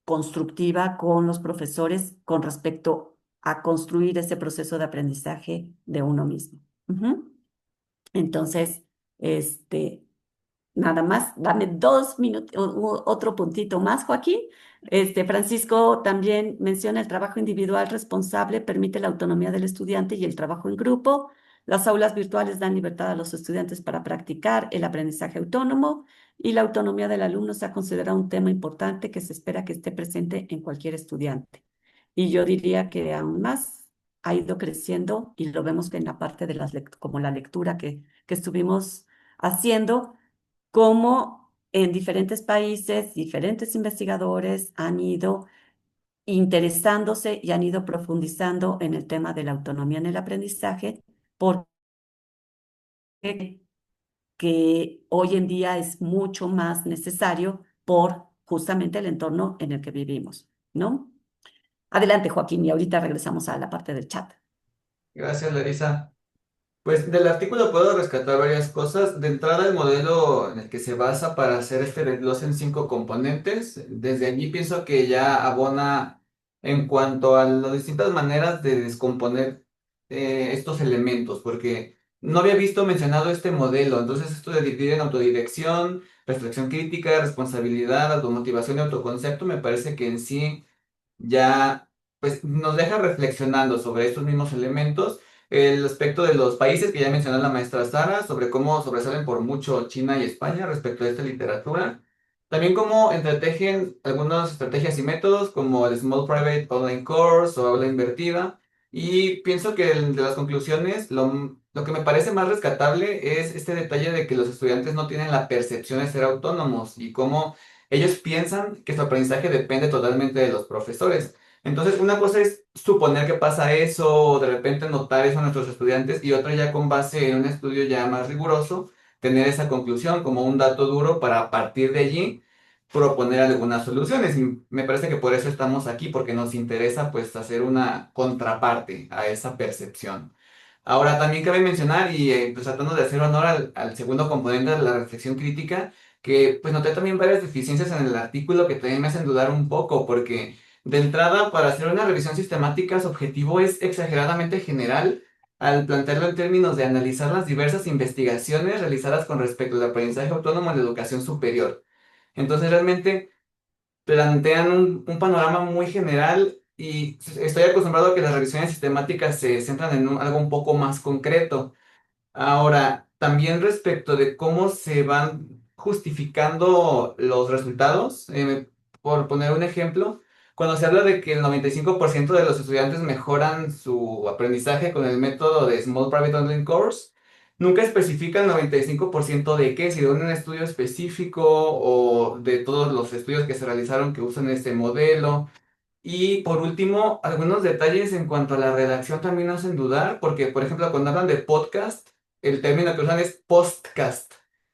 S1: constructiva con los profesores con respecto a construir ese proceso de aprendizaje de uno mismo? Ujú. Entonces, este, nada más, dame 2 minutos, otro puntito más, Joaquín. Francisco también menciona el trabajo individual responsable, permite la autonomía del estudiante y el trabajo en grupo. Las aulas virtuales dan libertad a los estudiantes para practicar el aprendizaje autónomo y la autonomía del alumno se ha considerado un tema importante que se espera que esté presente en cualquier estudiante. Y yo diría que aún más ha ido creciendo y lo vemos que en la parte de como la lectura que estuvimos haciendo cómo en diferentes países, diferentes investigadores han ido interesándose y han ido profundizando en el tema de la autonomía en el aprendizaje, porque que hoy en día es mucho más necesario por justamente el entorno en el que vivimos, ¿no? Adelante, Joaquín, y ahorita regresamos a la parte del chat.
S6: Gracias, Larisa. Pues del artículo puedo rescatar varias cosas. De entrada, el modelo en el que se basa para hacer este desglose en 5 componentes. Desde allí pienso que ya abona en cuanto a las distintas maneras de descomponer estos elementos, porque no había visto mencionado este modelo. Entonces, esto de dividir en autodirección, reflexión crítica, responsabilidad, automotivación y autoconcepto, me parece que en sí ya pues nos deja reflexionando sobre estos mismos elementos. El aspecto de los países que ya mencionó la maestra Sara, sobre cómo sobresalen por mucho China y España respecto a esta literatura. También cómo entretejen algunas estrategias y métodos como el Small Private Online Course o aula invertida. Y pienso que de las conclusiones, lo que me parece más rescatable es este detalle de que los estudiantes no tienen la percepción de ser autónomos y cómo ellos piensan que su aprendizaje depende totalmente de los profesores. Entonces, una cosa es suponer que pasa eso o de repente notar eso a nuestros estudiantes y otra ya con base en un estudio ya más riguroso, tener esa conclusión como un dato duro para a partir de allí proponer algunas soluciones. Y me parece que por eso estamos aquí, porque nos interesa pues hacer una contraparte a esa percepción. Ahora, también cabe mencionar, y pues tratando de hacer honor al segundo componente de la reflexión crítica, que pues noté también varias deficiencias en el artículo que también me hacen dudar un poco, porque de entrada, para hacer una revisión sistemática, su objetivo es exageradamente general al plantearlo en términos de analizar las diversas investigaciones realizadas con respecto al aprendizaje autónomo en la educación superior. Entonces, realmente plantean un panorama muy general y estoy acostumbrado a que las revisiones sistemáticas se centran en algo un poco más concreto. Ahora, también respecto de cómo se van justificando los resultados, por poner un ejemplo, cuando se habla de que el 95% de los estudiantes mejoran su aprendizaje con el método de Small Private Online Course, nunca especifica el 95% de qué, si de un estudio específico o de todos los estudios que se realizaron que usan este modelo. Y por último, algunos detalles en cuanto a la redacción también nos hacen dudar, porque por ejemplo, cuando hablan de podcast, el término que usan es postcast.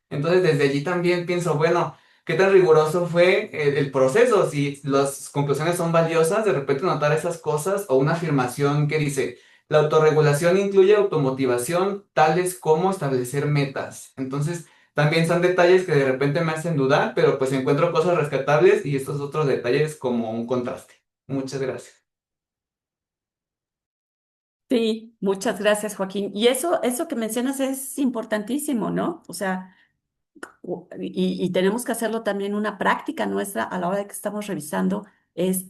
S6: Entonces, desde allí también pienso, bueno, ¿qué tan riguroso fue el proceso? Si las conclusiones son valiosas, de repente notar esas cosas o una afirmación que dice, la autorregulación incluye automotivación, tales como establecer metas. Entonces, también son detalles que de repente me hacen dudar, pero pues encuentro cosas rescatables y estos otros detalles como un contraste. Muchas gracias.
S1: Sí, muchas gracias, Joaquín. Y eso que mencionas es importantísimo, ¿no? O sea, y tenemos que hacerlo también una práctica nuestra a la hora de que estamos revisando, es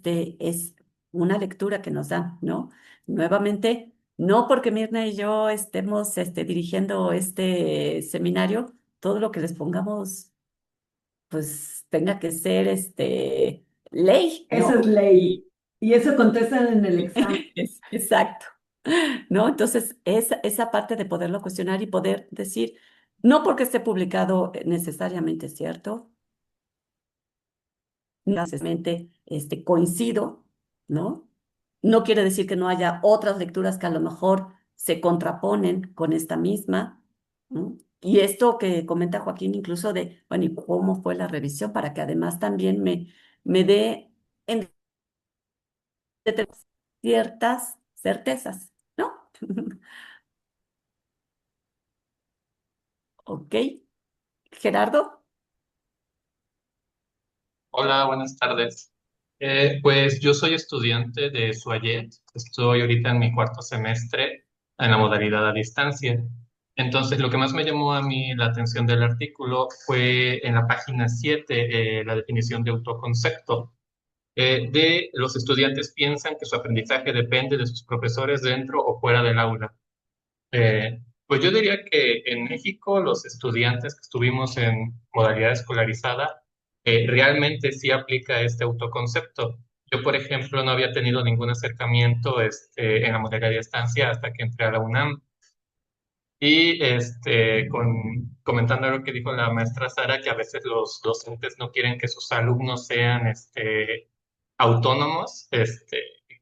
S1: una lectura que nos dan, ¿no? Nuevamente, no porque Mirna y yo estemos dirigiendo este seminario, todo lo que les pongamos, pues tenga que ser ley,
S2: Eso
S1: ¿no?
S2: es ley. Y eso contestan en el examen.
S1: Exacto. ¿No? Entonces, esa parte de poderlo cuestionar y poder decir, no porque esté publicado necesariamente es cierto, no necesariamente coincido, ¿no? No quiere decir que no haya otras lecturas que a lo mejor se contraponen con esta misma, ¿no? Y esto que comenta Joaquín, incluso de, bueno, ¿y cómo fue la revisión? Para que además también me dé en ciertas certezas, ¿no? Ok. Gerardo,
S7: Hola, buenas tardes. Pues yo soy estudiante de SUAYET. Estoy ahorita en mi cuarto semestre en la modalidad a distancia. Entonces, lo que más me llamó a mí la atención del artículo fue en la página 7, la definición de autoconcepto. De los estudiantes piensan que su aprendizaje depende de sus profesores dentro o fuera del aula. Pues yo diría que en México los estudiantes que estuvimos en modalidad escolarizada realmente sí aplica este autoconcepto. Yo, por ejemplo, no había tenido ningún acercamiento en la modalidad de estancia hasta que entré a la UNAM. Y comentando lo que dijo la maestra Sara, que a veces los docentes no quieren que sus alumnos sean autónomos, que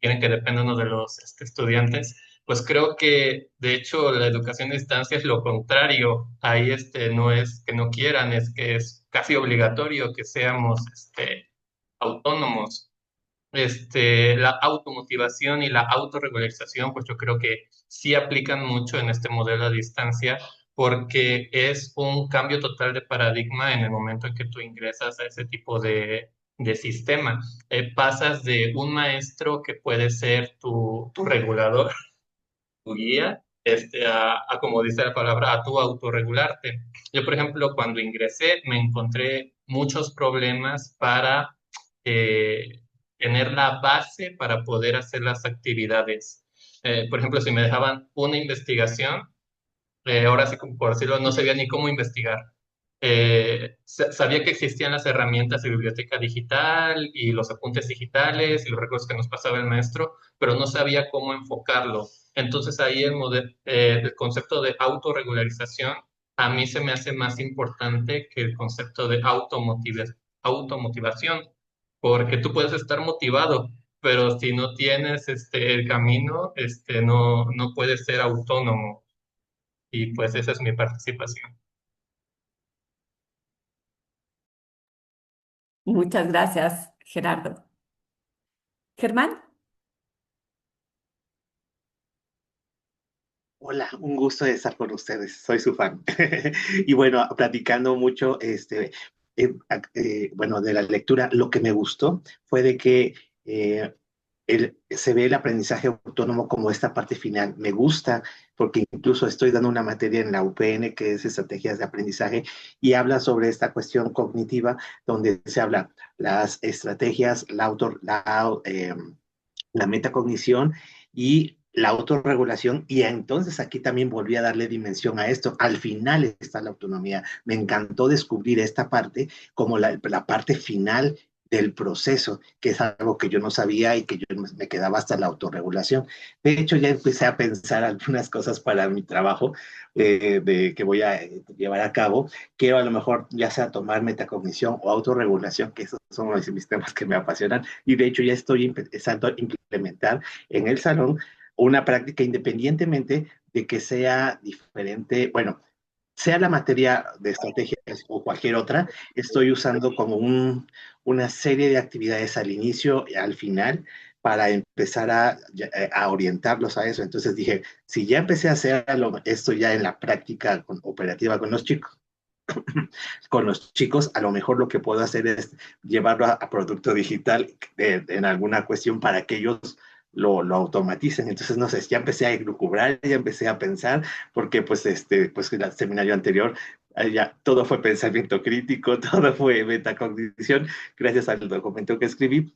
S7: quieren que dependan uno de los estudiantes, pues creo que de hecho la educación a distancia es lo contrario. Ahí no es que no quieran, es que es casi obligatorio que seamos autónomos. La automotivación y la autorregularización, pues yo creo que sí aplican mucho en este modelo a distancia, porque es un cambio total de paradigma en el momento en que tú ingresas a ese tipo de sistema. Pasas de un maestro que puede ser tu regulador, tu guía, como dice la palabra, a tu autorregularte. Yo, por ejemplo, cuando ingresé, me encontré muchos problemas para eh, tener la base para poder hacer las actividades. Por ejemplo, si me dejaban una investigación, ahora sí, como por decirlo, no sabía ni cómo investigar. Sabía que existían las herramientas de biblioteca digital y los apuntes digitales y los recursos que nos pasaba el maestro, pero no sabía cómo enfocarlo. Entonces ahí el concepto de autorregularización a mí se me hace más importante que el concepto de automotivación, porque tú puedes estar motivado, pero si no tienes el camino, no puedes ser autónomo. Y pues esa es mi participación.
S1: muchas gracias, Gerardo. Germán,
S8: Hola, un gusto de estar con ustedes, soy su fan. Y bueno, platicando mucho, bueno, de la lectura, lo que me gustó fue de que eh, se ve el aprendizaje autónomo como esta parte final. Me gusta porque incluso estoy dando una materia en la UPN que es estrategias de aprendizaje y habla sobre esta cuestión cognitiva donde se habla las estrategias, la metacognición y la autorregulación, y entonces aquí también volví a darle dimensión a esto. Al final está la autonomía. Me encantó descubrir esta parte como la parte final del proceso, que es algo que yo no sabía y que yo me quedaba hasta la autorregulación. De hecho, ya empecé a pensar algunas cosas para mi trabajo que voy a llevar a cabo. Quiero a lo mejor ya sea tomar metacognición o autorregulación, que esos son los mis temas que me apasionan, y de hecho ya estoy empezando a implementar en el salón una práctica independientemente de que sea diferente, bueno, sea la materia de estrategias o cualquier otra, estoy usando como una serie de actividades al inicio y al final para empezar a orientarlos a eso. Entonces dije, si ya empecé a hacer esto ya en la práctica operativa con los chicos, a lo mejor lo que puedo hacer es llevarlo a producto digital en alguna cuestión para que ellos lo automaticen. Entonces, no sé, ya empecé a elucubrar, ya empecé a pensar, porque pues el seminario anterior, ya todo fue pensamiento crítico, todo fue metacognición, gracias al documento que escribí,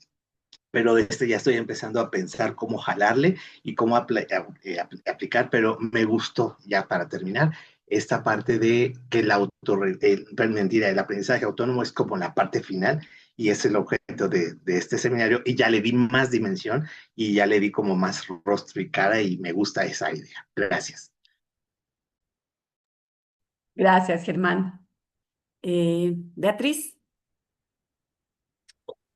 S8: pero ya estoy empezando a pensar cómo jalarle y cómo aplicar, pero me gustó, ya para terminar, esta parte de que mentira, el aprendizaje autónomo es como la parte final y es el objeto de este seminario y ya le di más dimensión y ya le di como más rostro y cara y me gusta esa idea. Gracias.
S1: gracias, Germán. Beatriz,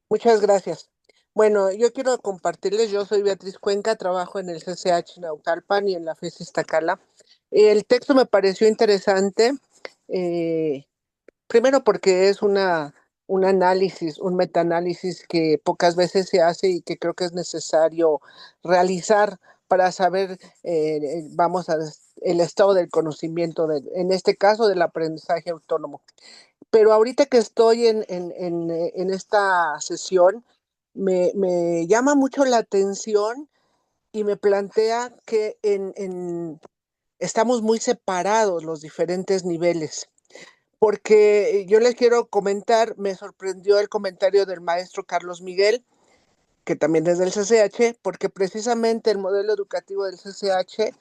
S9: Muchas gracias. Bueno, yo quiero compartirles, yo soy Beatriz Cuenca, trabajo en el CCH Naucalpan y en la FES Iztacala. El texto me pareció interesante Eh, Primero porque es un análisis, un metaanálisis que pocas veces se hace y que creo que es necesario realizar para saber, vamos a el estado del conocimiento, en este caso del aprendizaje autónomo. Pero ahorita que estoy en esta sesión, me llama mucho la atención y me plantea que estamos muy separados los diferentes niveles. Porque yo les quiero comentar, me sorprendió el comentario del maestro Carlos Miguel, que también es del CCH, porque precisamente el modelo educativo del CCH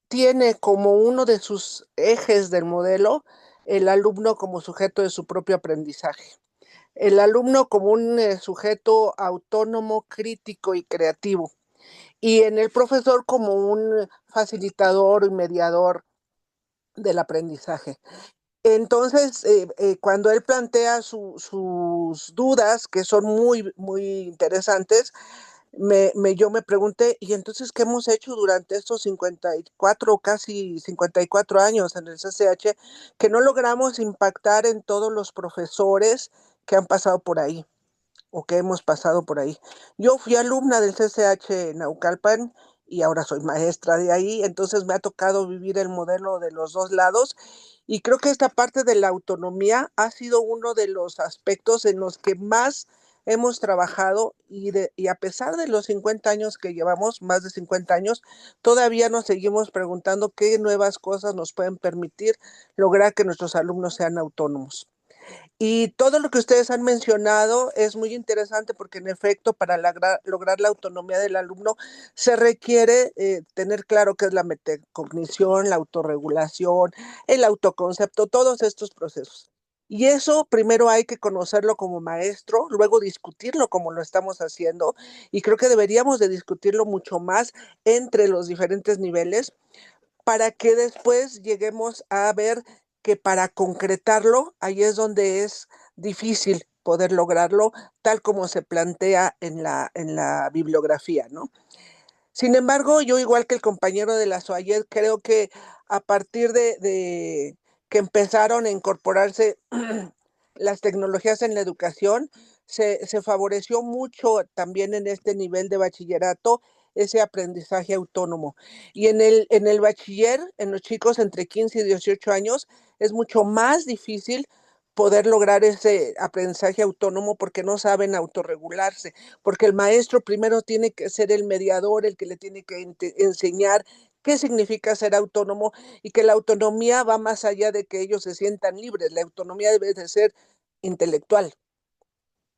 S9: tiene como uno de sus ejes del modelo el alumno como sujeto de su propio aprendizaje, el alumno como un sujeto autónomo, crítico y creativo, y en el profesor como un facilitador y mediador del aprendizaje. Entonces, cuando él plantea sus dudas, que son muy, muy interesantes, yo me pregunté, ¿y entonces qué hemos hecho durante estos 54, casi 54 años en el CCH, que no logramos impactar en todos los profesores que han pasado por ahí? O que hemos pasado por ahí. Yo fui alumna del CCH Naucalpan y ahora soy maestra de ahí, entonces me ha tocado vivir el modelo de los dos lados y creo que esta parte de la autonomía ha sido uno de los aspectos en los que más hemos trabajado y a pesar de los 50 años que llevamos, más de 50 años, todavía nos seguimos preguntando qué nuevas cosas nos pueden permitir lograr que nuestros alumnos sean autónomos. Y todo lo que ustedes han mencionado es muy interesante porque en efecto para lograr la autonomía del alumno se requiere tener claro qué es la metacognición, la autorregulación, el autoconcepto, todos estos procesos. Y eso primero hay que conocerlo como maestro, luego discutirlo como lo estamos haciendo y creo que deberíamos de discutirlo mucho más entre los diferentes niveles para que después lleguemos a ver que para concretarlo, ahí es donde es difícil poder lograrlo, tal como se plantea en la bibliografía, ¿no? Sin embargo, yo igual que el compañero de la SOAYED, creo que a partir de que empezaron a incorporarse las tecnologías en la educación, se favoreció mucho también en este nivel de bachillerato ese aprendizaje autónomo. Y en el bachiller, en los chicos entre 15 y 18 años, es mucho más difícil poder lograr ese aprendizaje autónomo porque no saben autorregularse, porque el maestro primero tiene que ser el mediador, el que le tiene que enseñar qué significa ser autónomo y que la autonomía va más allá de que ellos se sientan libres, la autonomía debe de ser intelectual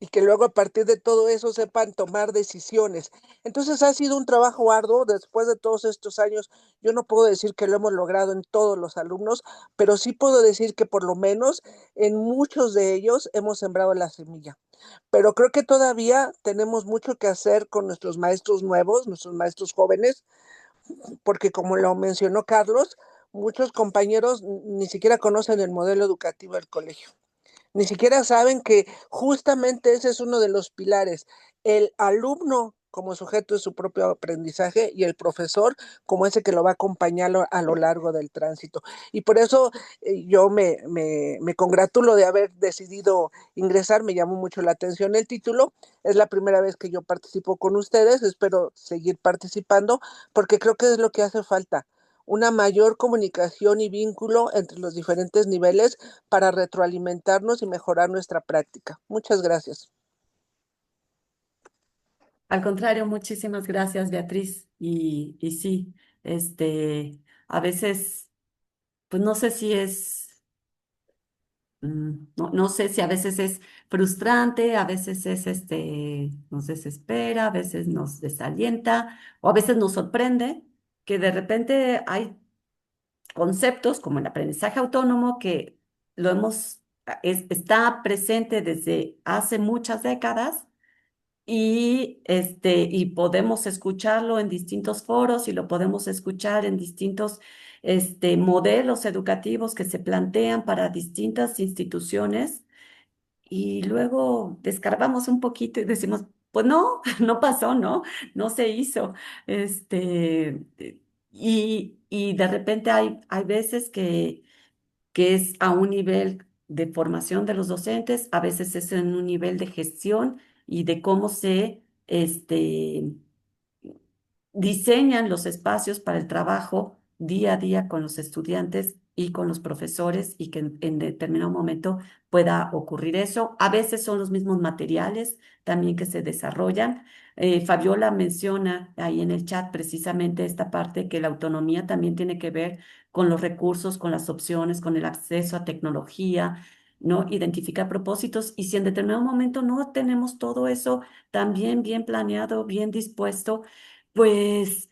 S9: y que luego a partir de todo eso sepan tomar decisiones. Entonces ha sido un trabajo arduo después de todos estos años. Yo no puedo decir que lo hemos logrado en todos los alumnos, pero sí puedo decir que por lo menos en muchos de ellos hemos sembrado la semilla. Pero creo que todavía tenemos mucho que hacer con nuestros maestros nuevos, nuestros maestros jóvenes, porque como lo mencionó Carlos, muchos compañeros ni siquiera conocen el modelo educativo del colegio. Ni siquiera saben que justamente ese es uno de los pilares, el alumno como sujeto de su propio aprendizaje y el profesor como ese que lo va a acompañar a lo largo del tránsito. Y por eso yo me congratulo de haber decidido ingresar, me llamó mucho la atención el título, es la primera vez que yo participo con ustedes, espero seguir participando porque creo que es lo que hace falta, una mayor comunicación y vínculo entre los diferentes niveles para retroalimentarnos y mejorar nuestra práctica. Muchas gracias.
S1: Al contrario, muchísimas gracias, Beatriz. Y sí, a veces, pues no sé si es, no sé si a veces es frustrante, a veces es, nos desespera, a veces nos desalienta, o a veces nos sorprende que de repente hay conceptos como el aprendizaje autónomo que está presente desde hace muchas décadas y podemos escucharlo en distintos foros y lo podemos escuchar en distintos modelos educativos que se plantean para distintas instituciones y luego descargamos un poquito y decimos, pues no, no pasó, ¿no? No se hizo. Y de repente hay veces que que es a un nivel de formación de los docentes, a veces es en un nivel de gestión y de cómo se diseñan los espacios para el trabajo día a día con los estudiantes y con los profesores y que en determinado momento pueda ocurrir eso. A veces son los mismos materiales también que se desarrollan. Fabiola menciona ahí en el chat precisamente esta parte que la autonomía también tiene que ver con los recursos, con las opciones, con el acceso a tecnología, ¿no? Identificar propósitos y si en determinado momento no tenemos todo eso también bien planeado, bien dispuesto, pues,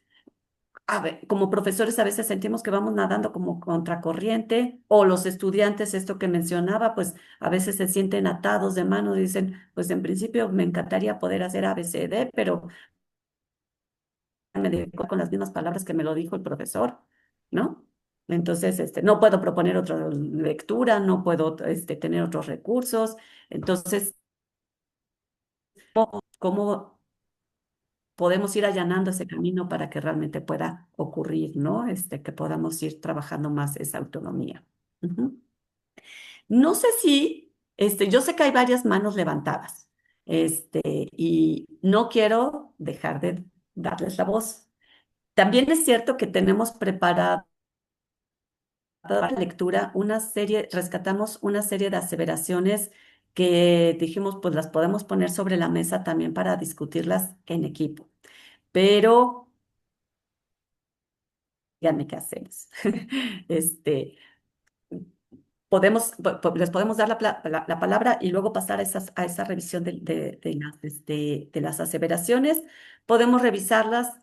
S1: a ver, como profesores a veces sentimos que vamos nadando como contracorriente, o los estudiantes, esto que mencionaba, pues a veces se sienten atados de mano y dicen, pues en principio me encantaría poder hacer A, B, C, D, pero me dedico con las mismas palabras que me lo dijo el profesor, ¿no? Entonces, no puedo proponer otra lectura, no puedo, tener otros recursos. Entonces, ¿cómo podemos ir allanando ese camino para que realmente pueda ocurrir, ¿no? Que podamos ir trabajando más esa autonomía? Ujú. No sé si, yo sé que hay varias manos levantadas, y no quiero dejar de darles la voz. También es cierto que tenemos preparada la lectura una serie, rescatamos una serie de aseveraciones que dijimos, pues las podemos poner sobre la mesa también para discutirlas en equipo. Pero díganme qué hacemos. Este, les podemos dar la palabra y luego pasar a esa revisión de las aseveraciones. Podemos revisarlas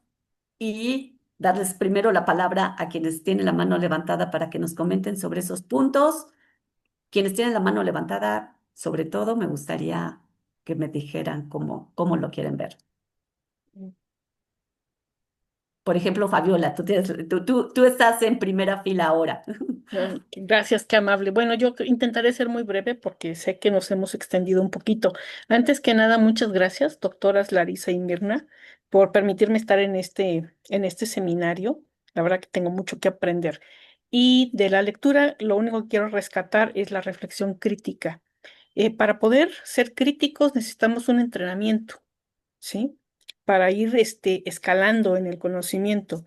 S1: y darles primero la palabra a quienes tienen la mano levantada para que nos comenten sobre esos puntos. Quienes tienen la mano levantada, sobre todo, me gustaría que me dijeran cómo lo quieren ver. Por ejemplo, Fabiola, tú estás en primera fila ahora.
S10: Gracias, qué amable. Bueno, yo intentaré ser muy breve porque sé que nos hemos extendido un poquito. Antes que nada, muchas gracias, doctoras Larisa y Mirna, por permitirme estar en este seminario. La verdad que tengo mucho que aprender. Y de la lectura, lo único que quiero rescatar es la reflexión crítica. Para poder ser críticos necesitamos un entrenamiento, ¿sí? Para ir escalando en el conocimiento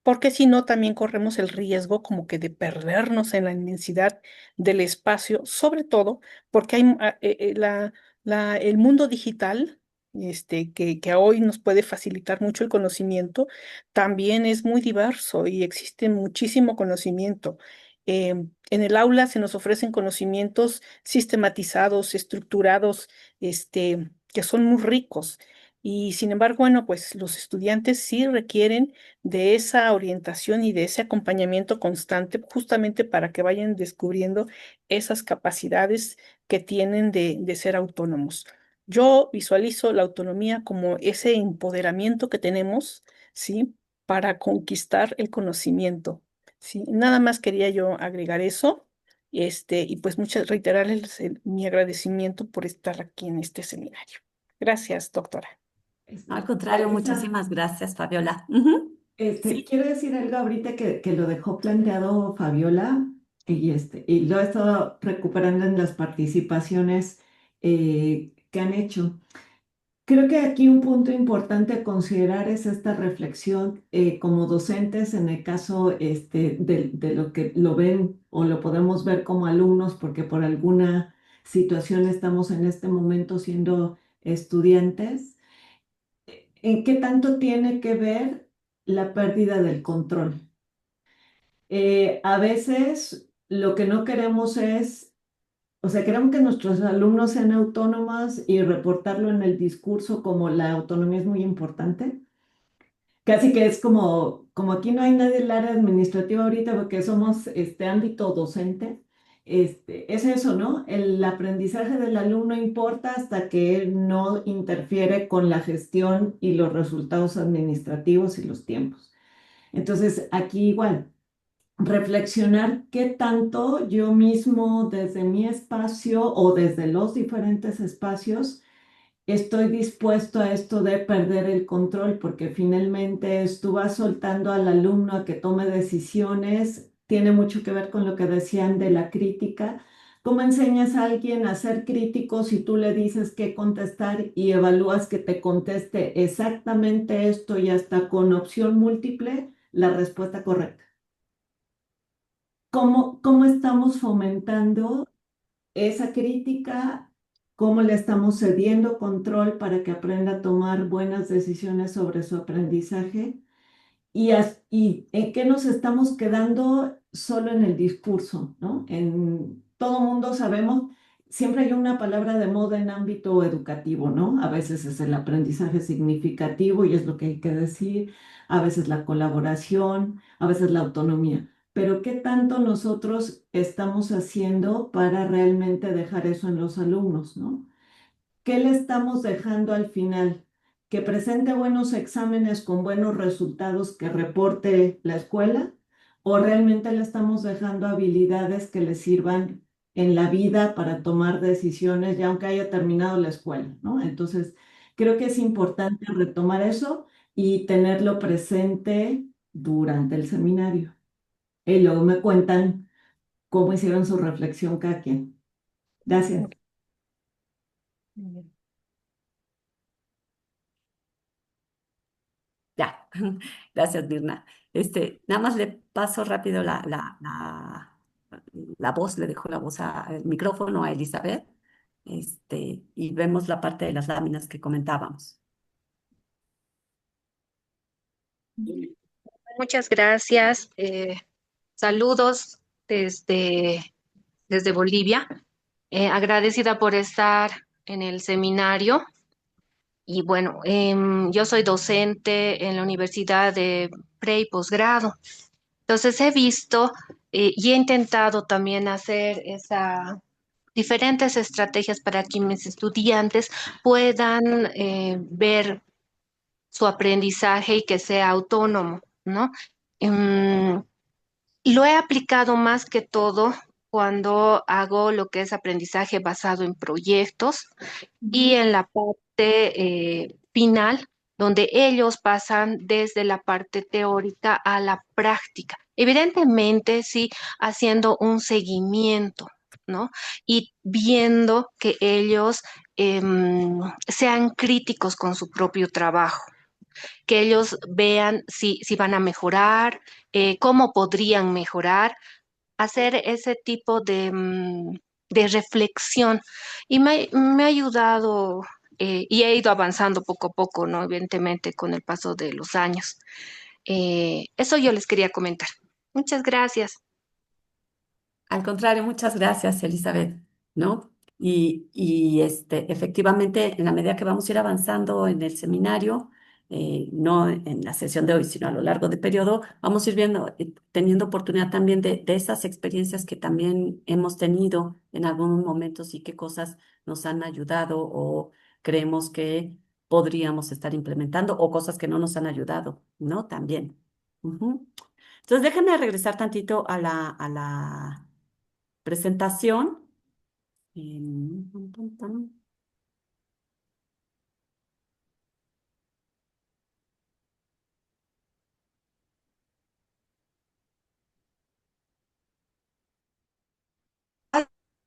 S10: porque si no, también corremos el riesgo como que de perdernos en la inmensidad del espacio, sobre todo porque el mundo digital, que hoy nos puede facilitar mucho el conocimiento, también es muy diverso y existe muchísimo conocimiento. En el aula se nos ofrecen conocimientos sistematizados, estructurados, que son muy ricos. Y sin embargo, bueno, pues los estudiantes sí requieren de esa orientación y de ese acompañamiento constante, justamente para que vayan descubriendo esas capacidades que tienen de ser autónomos. Yo visualizo la autonomía como ese empoderamiento que tenemos, ¿sí? Para conquistar el conocimiento, ¿sí? Nada más quería yo agregar eso, y pues reiterarles mi agradecimiento por estar aquí en este seminario. Gracias, doctora.
S1: No, al contrario, muchísimas gracias, Fabiola. Ujú. Sí.
S2: Quiero decir algo ahorita que lo dejó planteado Fabiola y lo he estado recuperando en las participaciones que han hecho. Creo que aquí un punto importante a considerar es esta reflexión como docentes en el caso de lo que lo ven o lo podemos ver como alumnos porque por alguna situación estamos en este momento siendo estudiantes. ¿En qué tanto tiene que ver la pérdida del control? A veces lo que no queremos es, o sea, queremos que nuestros alumnos sean autónomos y reportarlo en el discurso como la autonomía es muy importante. Casi que es como aquí no hay nadie en el área administrativa ahorita porque somos este ámbito docente. Es eso, ¿no? El aprendizaje del alumno importa hasta que él no interfiere con la gestión y los resultados administrativos y los tiempos. Entonces, aquí igual, reflexionar qué tanto yo mismo desde mi espacio o desde los diferentes espacios estoy dispuesto a esto de perder el control, porque finalmente tú vas soltando al alumno a que tome decisiones tiene mucho que ver con lo que decían de la crítica. ¿Cómo enseñas a alguien a ser crítico si tú le dices qué contestar y evalúas que te conteste exactamente esto y hasta con opción múltiple la respuesta correcta? ¿Cómo estamos fomentando esa crítica? ¿Cómo le estamos cediendo control para que aprenda a tomar buenas decisiones sobre su aprendizaje? ¿Y en qué nos estamos quedando solo en el discurso, ¿no? En todo mundo sabemos, siempre hay una palabra de moda en ámbito educativo, ¿no? A veces es el aprendizaje significativo y es lo que hay que decir, a veces la colaboración, a veces la autonomía. Pero ¿qué tanto nosotros estamos haciendo para realmente dejar eso en los alumnos, ¿no? ¿Qué le estamos dejando al final? ¿Que presente buenos exámenes con buenos resultados que reporte la escuela? ¿O realmente le estamos dejando habilidades que le sirvan en la vida para tomar decisiones ya aunque haya terminado la escuela, ¿no? Entonces, creo que es importante retomar eso y tenerlo presente durante el seminario. Y luego me cuentan cómo hicieron su reflexión cada quien. Gracias.
S1: Ya, gracias, Mirna. Nada más le paso rápido la voz, le dejo la voz el micrófono a Elizabeth, y vemos la parte de las láminas que comentábamos.
S11: Muchas gracias. Saludos desde Bolivia. Agradecida por estar en el seminario. Y bueno, yo soy docente en la Universidad de Pre y Posgrado. Entonces he visto y he intentado también hacer diferentes estrategias para que mis estudiantes puedan ver su aprendizaje y que sea autónomo, ¿no? Em, lo he aplicado más que todo cuando hago lo que es aprendizaje basado en proyectos y en la parte final, donde ellos pasan desde la parte teórica a la práctica. Evidentemente, sí, haciendo un seguimiento, ¿no? Y viendo que ellos sean críticos con su propio trabajo, que ellos vean si van a mejorar, cómo podrían mejorar, hacer ese tipo de reflexión. Y me ha ayudado y he ido avanzando poco a poco, ¿no? Evidentemente con el paso de los años. Eso yo les quería comentar. Muchas gracias.
S1: Al contrario, muchas gracias, Elizabeth, ¿no? Efectivamente, en la medida que vamos a ir avanzando en el seminario, no en la sesión de hoy, sino a lo largo del periodo, vamos a ir viendo, teniendo oportunidad también de esas experiencias que también hemos tenido en algunos momentos y qué cosas nos han ayudado o creemos que podríamos estar implementando o cosas que no nos han ayudado, ¿no? También. Ujú. Entonces, déjenme regresar tantito a la presentación. Pam, pam, pam.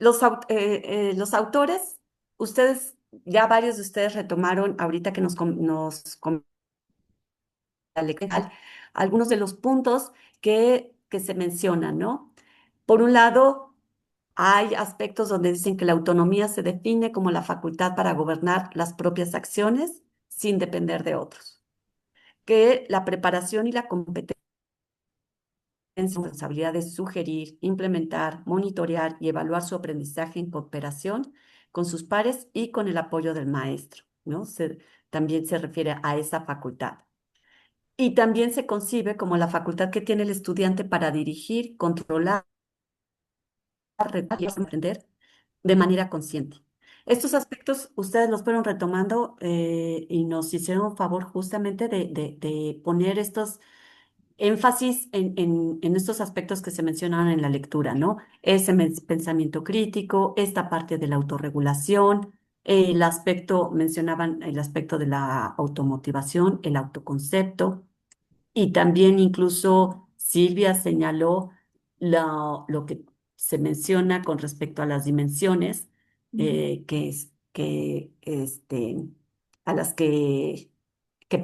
S1: Los autores, ustedes, ya varios de ustedes retomaron ahorita que algunos de los puntos que se mencionan, ¿no? Por un lado, hay aspectos donde dicen que la autonomía se define como la facultad para gobernar las propias acciones sin depender de otros, que la preparación y la competencia responsabilidad de sugerir, implementar, monitorear y evaluar su aprendizaje en cooperación con sus pares y con el apoyo del maestro, ¿no? También se refiere a esa facultad. Y también se concibe como la facultad que tiene el estudiante para dirigir, controlar, regular y aprender de manera consciente. Estos aspectos ustedes los fueron retomando y nos hicieron favor justamente de poner estos énfasis en estos aspectos que se mencionaron en la lectura, ¿no? Ese pensamiento crítico, esta parte de la autorregulación, mencionaban el aspecto de la automotivación, el autoconcepto, y también incluso Silvia señaló lo que se menciona con respecto a las dimensiones, a las que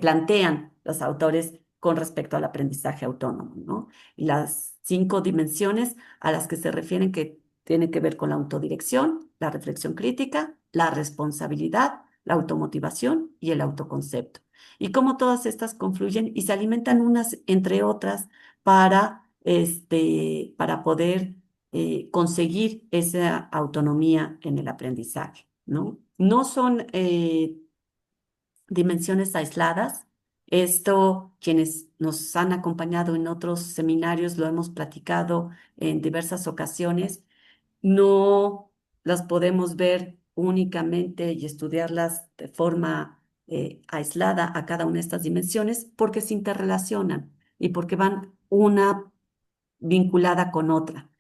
S1: plantean los autores con respecto al aprendizaje autónomo, ¿no? Y las 5 dimensiones a las que se refieren que tienen que ver con la autodirección, la reflexión crítica, la responsabilidad, la automotivación y el autoconcepto. Y cómo todas estas confluyen y se alimentan unas entre otras para poder conseguir esa autonomía en el aprendizaje, ¿no? No son dimensiones aisladas. Esto, quienes nos han acompañado en otros seminarios, lo hemos platicado en diversas ocasiones, no las podemos ver únicamente y estudiarlas de forma aislada a cada una de estas dimensiones porque se interrelacionan y porque van una vinculada con otra.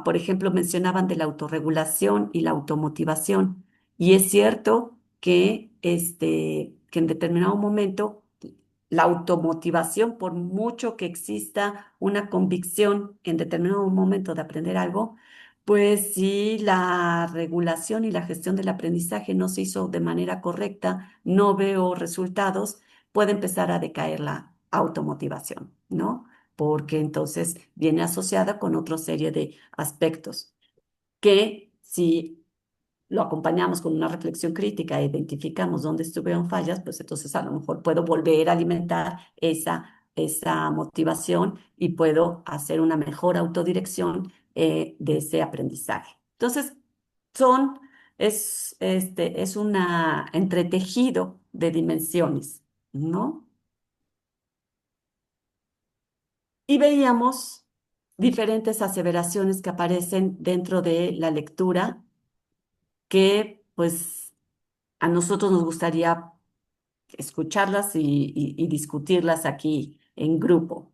S1: Por ejemplo, mencionaban de la autorregulación y la automotivación. Y es cierto que en determinado momento la automotivación, por mucho que exista una convicción en determinado momento de aprender algo, pues si la regulación y la gestión del aprendizaje no se hizo de manera correcta, no veo resultados, puede empezar a decaer la automotivación, ¿no? Porque entonces viene asociada con otra serie de aspectos que si lo acompañamos con una reflexión crítica e identificamos dónde estuvieron fallas, pues entonces a lo mejor puedo volver a alimentar esa motivación y puedo hacer una mejor autodirección de ese aprendizaje. Entonces, son, es un entretejido de dimensiones, ¿no? Y veíamos diferentes aseveraciones que aparecen dentro de la lectura que pues a nosotros nos gustaría escucharlas y discutirlas aquí en grupo.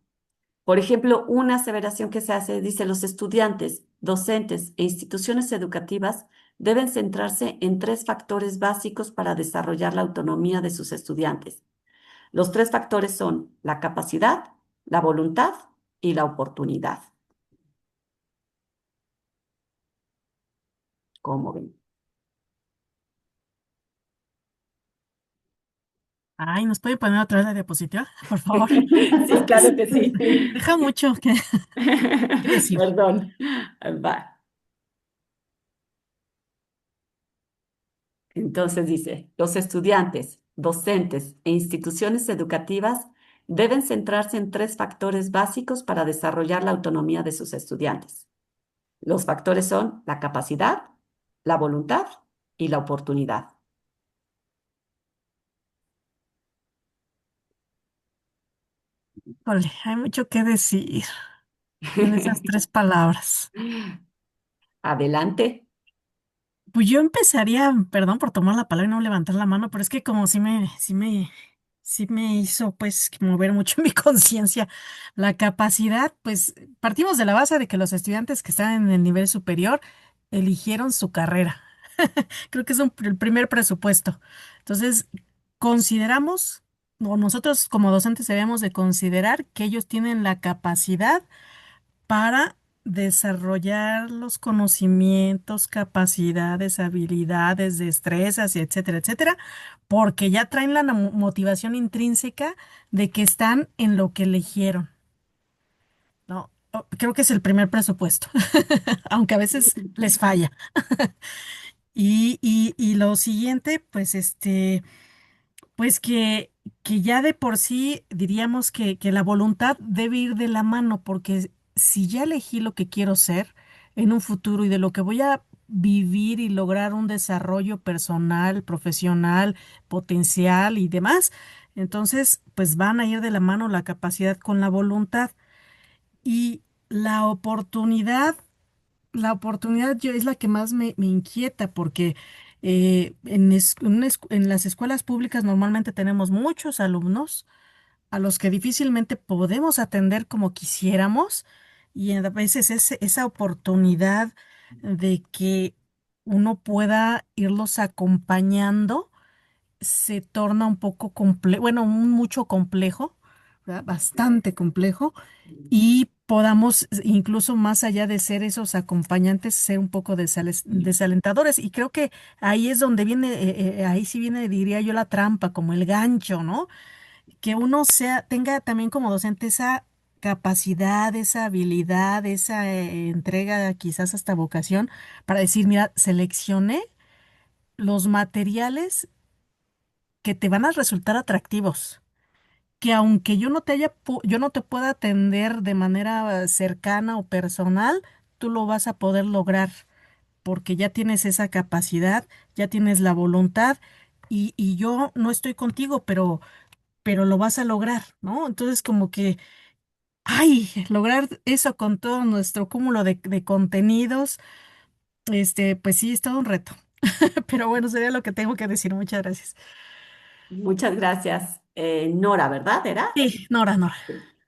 S1: Por ejemplo, una aseveración que se hace dice, los estudiantes, docentes e instituciones educativas deben centrarse en 3 factores básicos para desarrollar la autonomía de sus estudiantes. Los 3 factores son la capacidad, la voluntad y la oportunidad. ¿Cómo ven?
S12: Ay, ¿nos puede poner otra vez la diapositiva, por favor?
S1: Sí, claro que sí.
S12: Deja mucho que decir.
S1: Perdón. Va. Entonces dice, los estudiantes, docentes e instituciones educativas deben centrarse en 3 factores básicos para desarrollar la autonomía de sus estudiantes. Los factores son la capacidad, la voluntad y la oportunidad.
S12: Híjole, hay mucho que decir en esas 3 palabras.
S1: Adelante.
S12: Pues yo empezaría, perdón por tomar la palabra y no levantar la mano, pero es que como sí me hizo pues mover mucho mi conciencia la capacidad, pues partimos de la base de que los estudiantes que están en el nivel superior eligieron su carrera. Creo que es el primer presupuesto. Entonces, consideramos, o nosotros como docentes debemos de considerar que ellos tienen la capacidad para desarrollar los conocimientos, capacidades, habilidades, destrezas, y etcétera, etcétera, porque ya traen la motivación intrínseca de que están en lo que eligieron, ¿no? Creo que es el primer presupuesto, aunque a veces les falla. Y lo siguiente, pues pues que ya de por sí diríamos que la voluntad debe ir de la mano, porque si ya elegí lo que quiero ser en un futuro y de lo que voy a vivir y lograr un desarrollo personal, profesional, potencial y demás, entonces pues van a ir de la mano la capacidad con la voluntad y la oportunidad. La oportunidad es la que más me inquieta porque en las escuelas públicas normalmente tenemos muchos alumnos a los que difícilmente podemos atender como quisiéramos y a veces esa oportunidad de que uno pueda irlos acompañando se torna un poco complejo, bueno, mucho complejo, ¿verdad? Bastante complejo y podamos, incluso más allá de ser esos acompañantes, ser un poco desalentadores. Y creo que ahí es donde viene, ahí sí viene, diría yo, la trampa, como el gancho, ¿no? Que uno tenga también como docente esa capacidad, esa habilidad, esa entrega, quizás hasta vocación, para decir, mira, seleccioné los materiales que te van a resultar atractivos, que aunque yo no te pueda atender de manera cercana o personal, tú lo vas a poder lograr porque ya tienes esa capacidad, ya tienes la voluntad y yo no estoy contigo, pero lo vas a lograr, ¿no? Entonces como que, ay, lograr eso con todo nuestro cúmulo de contenidos, pues sí, es todo un reto. Pero bueno, sería lo que tengo que decir. Muchas gracias.
S1: Muchas gracias. Nora, ¿verdad? ¿Era?
S12: Sí, Nora, Nora.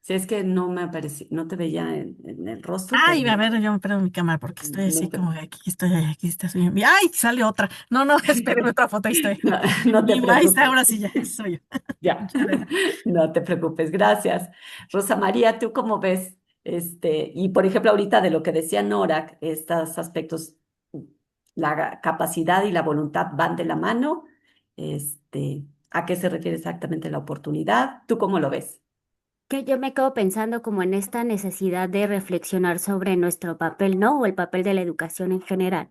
S1: Si es que no me apareció, no te veía en el rostro, pero
S12: Ay, a ver, yo me prendo mi cámara porque estoy
S1: no
S12: así
S1: te,
S12: como que aquí está. Ay, sale otra. No, no, espérenme otra foto, ahí estoy.
S1: no, no te
S12: Ahí está,
S1: preocupes.
S12: ahora sí, ya, soy yo.
S1: Ya,
S12: Muchas gracias.
S1: no te preocupes, gracias. Rosa María, ¿tú cómo ves? Y por ejemplo, ahorita de lo que decía Nora, estos aspectos, la capacidad y la voluntad van de la mano. ¿A qué se refiere exactamente la oportunidad? ¿Tú cómo lo ves?
S13: Que yo me quedo pensando como en esta necesidad de reflexionar sobre nuestro papel, ¿no? O el papel de la educación en general.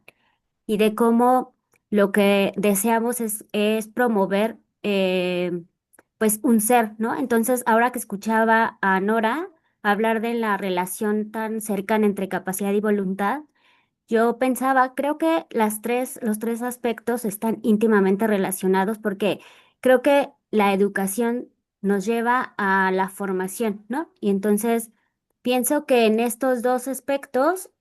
S13: Y de cómo lo que deseamos es promover pues un ser, ¿no? Entonces, ahora que escuchaba a Nora hablar de la relación tan cercana entre capacidad y voluntad, yo pensaba, creo que los tres aspectos están íntimamente relacionados porque creo que la educación nos lleva a la formación, ¿no? Y entonces pienso que en estos dos aspectos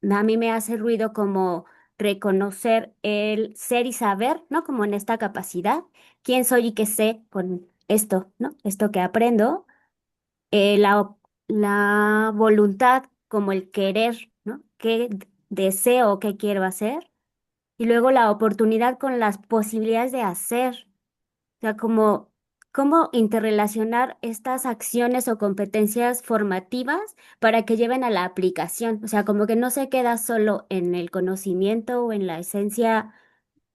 S13: a mí me hace ruido como reconocer el ser y saber, ¿no? Como en esta capacidad, quién soy y qué sé con esto, ¿no? Esto que aprendo, la voluntad como el querer, ¿no? ¿Qué deseo, qué quiero hacer? Y luego la oportunidad con las posibilidades de hacer. O sea, como cómo interrelacionar estas acciones o competencias formativas para que lleven a la aplicación. O sea, como que no se queda solo en el conocimiento o en la esencia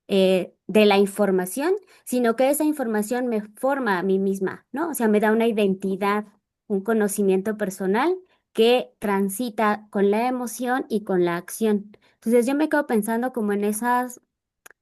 S13: de la información, sino que esa información me forma a mí misma, ¿no? O sea, me da una identidad, un conocimiento personal que transita con la emoción y con la acción. Entonces yo me quedo pensando como en esa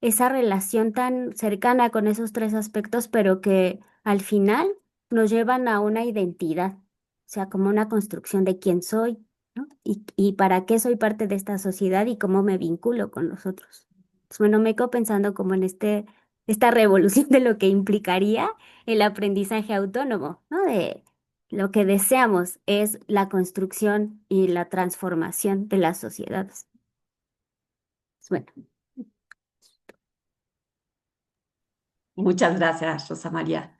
S13: relación tan cercana con esos tres aspectos, pero que al final nos llevan a una identidad, o sea, como una construcción de quién soy, ¿no? Y para qué soy parte de esta sociedad y cómo me vinculo con los otros. Pues bueno, me quedo pensando como en esta revolución de lo que implicaría el aprendizaje autónomo, ¿no? De lo que deseamos es la construcción y la transformación de las sociedades. Pues bueno.
S1: Muchas gracias, Rosa María.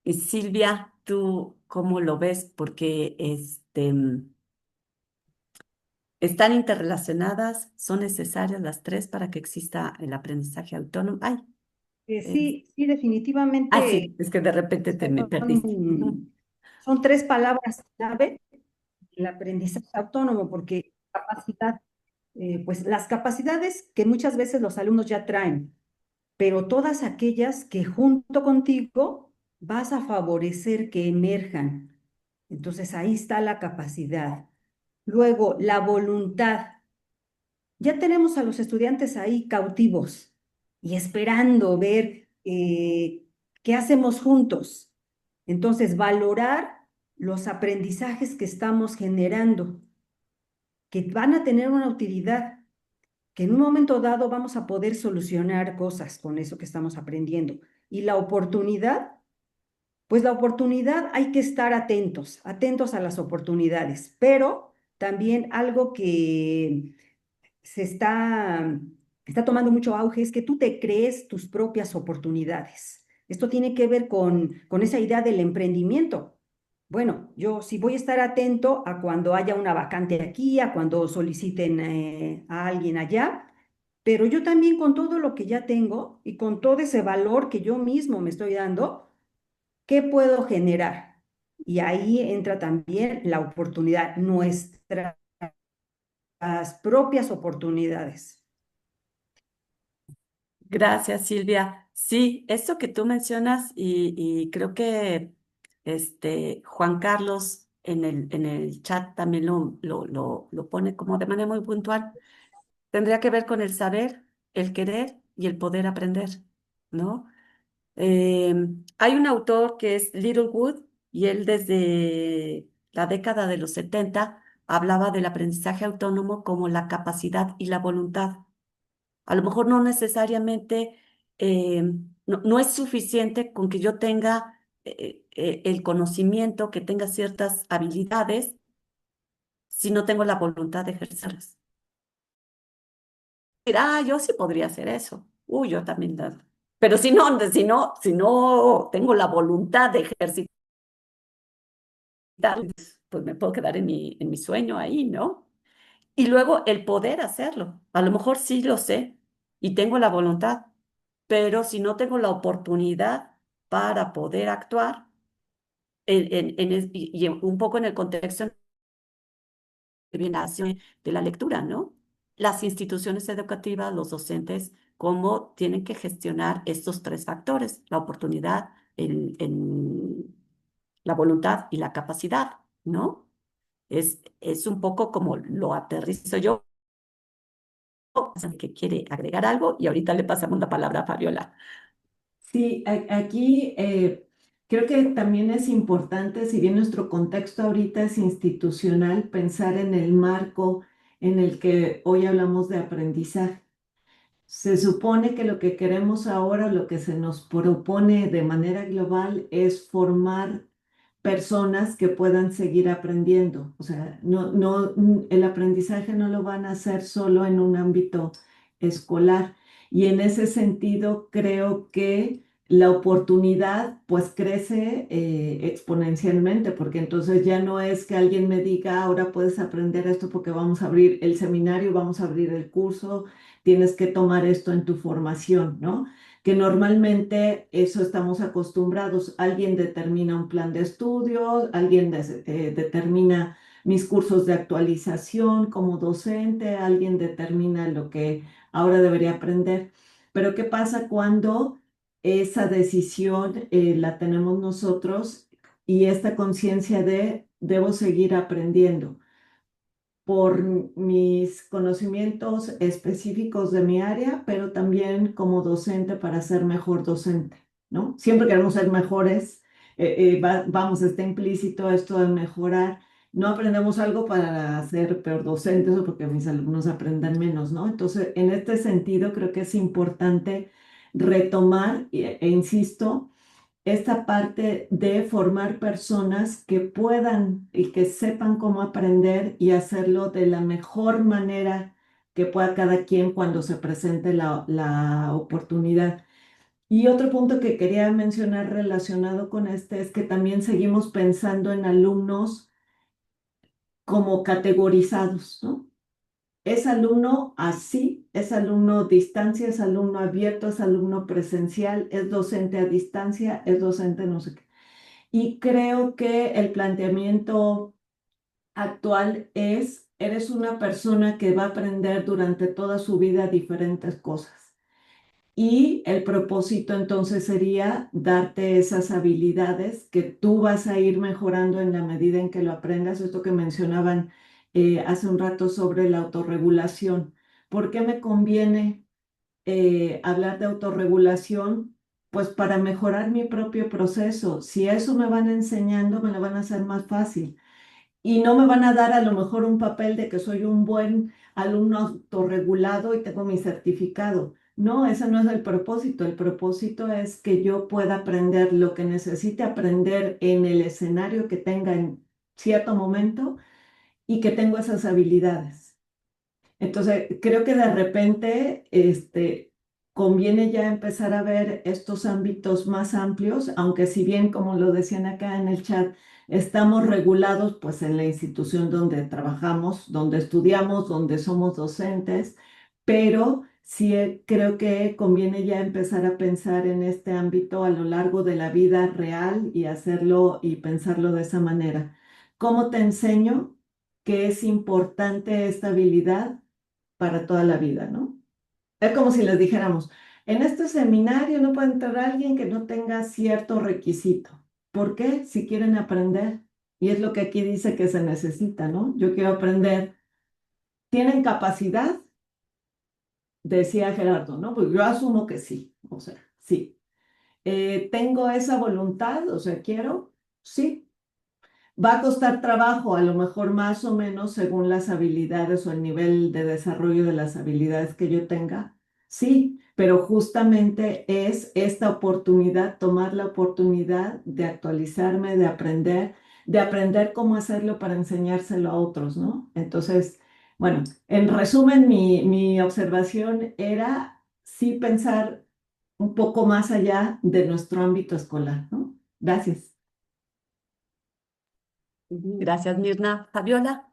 S1: Y Silvia, ¿tú cómo lo ves? Porque están interrelacionadas, son necesarias las tres para que exista el aprendizaje autónomo. Ay, eh,
S4: Sí, sí, definitivamente
S1: sí, es que de repente me perdiste.
S4: son tres palabras clave el aprendizaje autónomo, porque capacidad, pues las capacidades que muchas veces los alumnos ya traen, pero todas aquellas que junto contigo vas a favorecer que emerjan. Entonces ahí está la capacidad. Luego, la voluntad. Ya tenemos a los estudiantes ahí cautivos y esperando ver qué hacemos juntos. Entonces, valorar los aprendizajes que estamos generando, que van a tener una utilidad, que en un momento dado vamos a poder solucionar cosas con eso que estamos aprendiendo. Y la oportunidad, pues la oportunidad hay que estar atentos, atentos a las oportunidades, pero también algo que se está tomando mucho auge es que tú te crees tus propias oportunidades. Esto tiene que ver con esa idea del emprendimiento. Bueno, yo sí voy a estar atento a cuando haya una vacante aquí, a cuando soliciten a alguien allá, pero yo también con todo lo que ya tengo y con todo ese valor que yo mismo me estoy dando, ¿qué puedo generar? Y ahí entra también la oportunidad, nuestras propias oportunidades.
S1: Gracias, Silvia. Sí, esto que tú mencionas y creo que Juan Carlos en el chat también lo pone como de manera muy puntual. Tendría que ver con el saber, el querer y el poder aprender, ¿no? Hay un autor que es Littlewood y él desde la década de los 70 hablaba del aprendizaje autónomo como la capacidad y la voluntad. A lo mejor no necesariamente, no es suficiente con que yo tenga el conocimiento, que tenga ciertas habilidades, si no tengo la voluntad de ejercerlas. Yo sí podría hacer eso. Uy, yo también. Pero si no tengo la voluntad de ejercitar, pues me puedo quedar en mi sueño ahí, ¿no? Y luego el poder hacerlo. A lo mejor sí lo sé y tengo la voluntad, pero si no tengo la oportunidad para poder actuar, y un poco en el contexto de la lectura, ¿no? Las instituciones educativas, los docentes, cómo tienen que gestionar estos tres factores: la oportunidad, la voluntad y la capacidad, ¿no? Es un poco como lo aterrizo yo, que quiere agregar algo y ahorita le pasamos la palabra a Fabiola.
S2: Sí, aquí creo que también es importante, si bien nuestro contexto ahorita es institucional, pensar en el marco en el que hoy hablamos de aprendizaje. Se supone que lo que queremos ahora, lo que se nos propone de manera global es formar personas que puedan seguir aprendiendo. O sea, el aprendizaje no lo van a hacer solo en un ámbito escolar. Y en ese sentido, creo que la oportunidad pues crece exponencialmente, porque entonces ya no es que alguien me diga, ahora puedes aprender esto porque vamos a abrir el seminario, vamos a abrir el curso, tienes que tomar esto en tu formación, ¿no? Que normalmente eso estamos acostumbrados. Alguien determina un plan de estudios, alguien determina mis cursos de actualización como docente, alguien determina lo que ahora debería aprender. Pero ¿qué pasa cuando esa decisión la tenemos nosotros y esta conciencia de debo seguir aprendiendo por mis conocimientos específicos de mi área, pero también como docente para ser mejor docente, ¿no? Siempre queremos ser mejores, vamos, está implícito esto de mejorar. No aprendemos algo para ser peor docentes o porque mis alumnos aprendan menos, ¿no? Entonces, en este sentido, creo que es importante retomar, insisto, esta parte de formar personas que puedan y que sepan cómo aprender y hacerlo de la mejor manera que pueda cada quien cuando se presente la oportunidad. Y otro punto que quería mencionar relacionado con este es que también seguimos pensando en alumnos como categorizados, ¿no? Es alumno así, es alumno a distancia, es alumno abierto, es alumno presencial, es docente a distancia, es docente no sé qué. Y creo que el planteamiento actual es, eres una persona que va a aprender durante toda su vida diferentes cosas. Y el propósito entonces sería darte esas habilidades que tú vas a ir mejorando en la medida en que lo aprendas. Esto que mencionaban hace un rato sobre la autorregulación. ¿Por qué me conviene hablar de autorregulación? Pues para mejorar mi propio proceso. Si eso me van enseñando, me lo van a hacer más fácil. Y no me van a dar a lo mejor un papel de que soy un buen alumno autorregulado y tengo mi certificado. No, ese no es el propósito. El propósito es que yo pueda aprender lo que necesite aprender en el escenario que tenga en cierto momento y que tengo esas habilidades. Entonces, creo que de repente conviene ya empezar a ver estos ámbitos más amplios, aunque si bien, como lo decían acá en el chat, estamos regulados pues en la institución donde trabajamos, donde estudiamos, donde somos docentes, pero sí creo que conviene ya empezar a pensar en este ámbito a lo largo de la vida real y hacerlo y pensarlo de esa manera. ¿Cómo te enseño que es importante esta habilidad para toda la vida, ¿no? Es como si les dijéramos, en este seminario no puede entrar alguien que no tenga cierto requisito. ¿Por qué? Si quieren aprender. Y es lo que aquí dice que se necesita, ¿no? Yo quiero aprender. ¿Tienen capacidad? Decía Gerardo, ¿no? Pues yo asumo que sí, o sea, sí. ¿Tengo esa voluntad? O sea, quiero, sí. Va a costar trabajo, a lo mejor más o menos según las habilidades o el nivel de desarrollo de las habilidades que yo tenga. Sí, pero justamente es esta oportunidad, tomar la oportunidad de actualizarme, de aprender cómo hacerlo para enseñárselo a otros, ¿no? Entonces, bueno, en resumen, mi observación era sí pensar un poco más allá de nuestro ámbito escolar, ¿no? Gracias.
S1: Gracias, Mirna. Fabiola.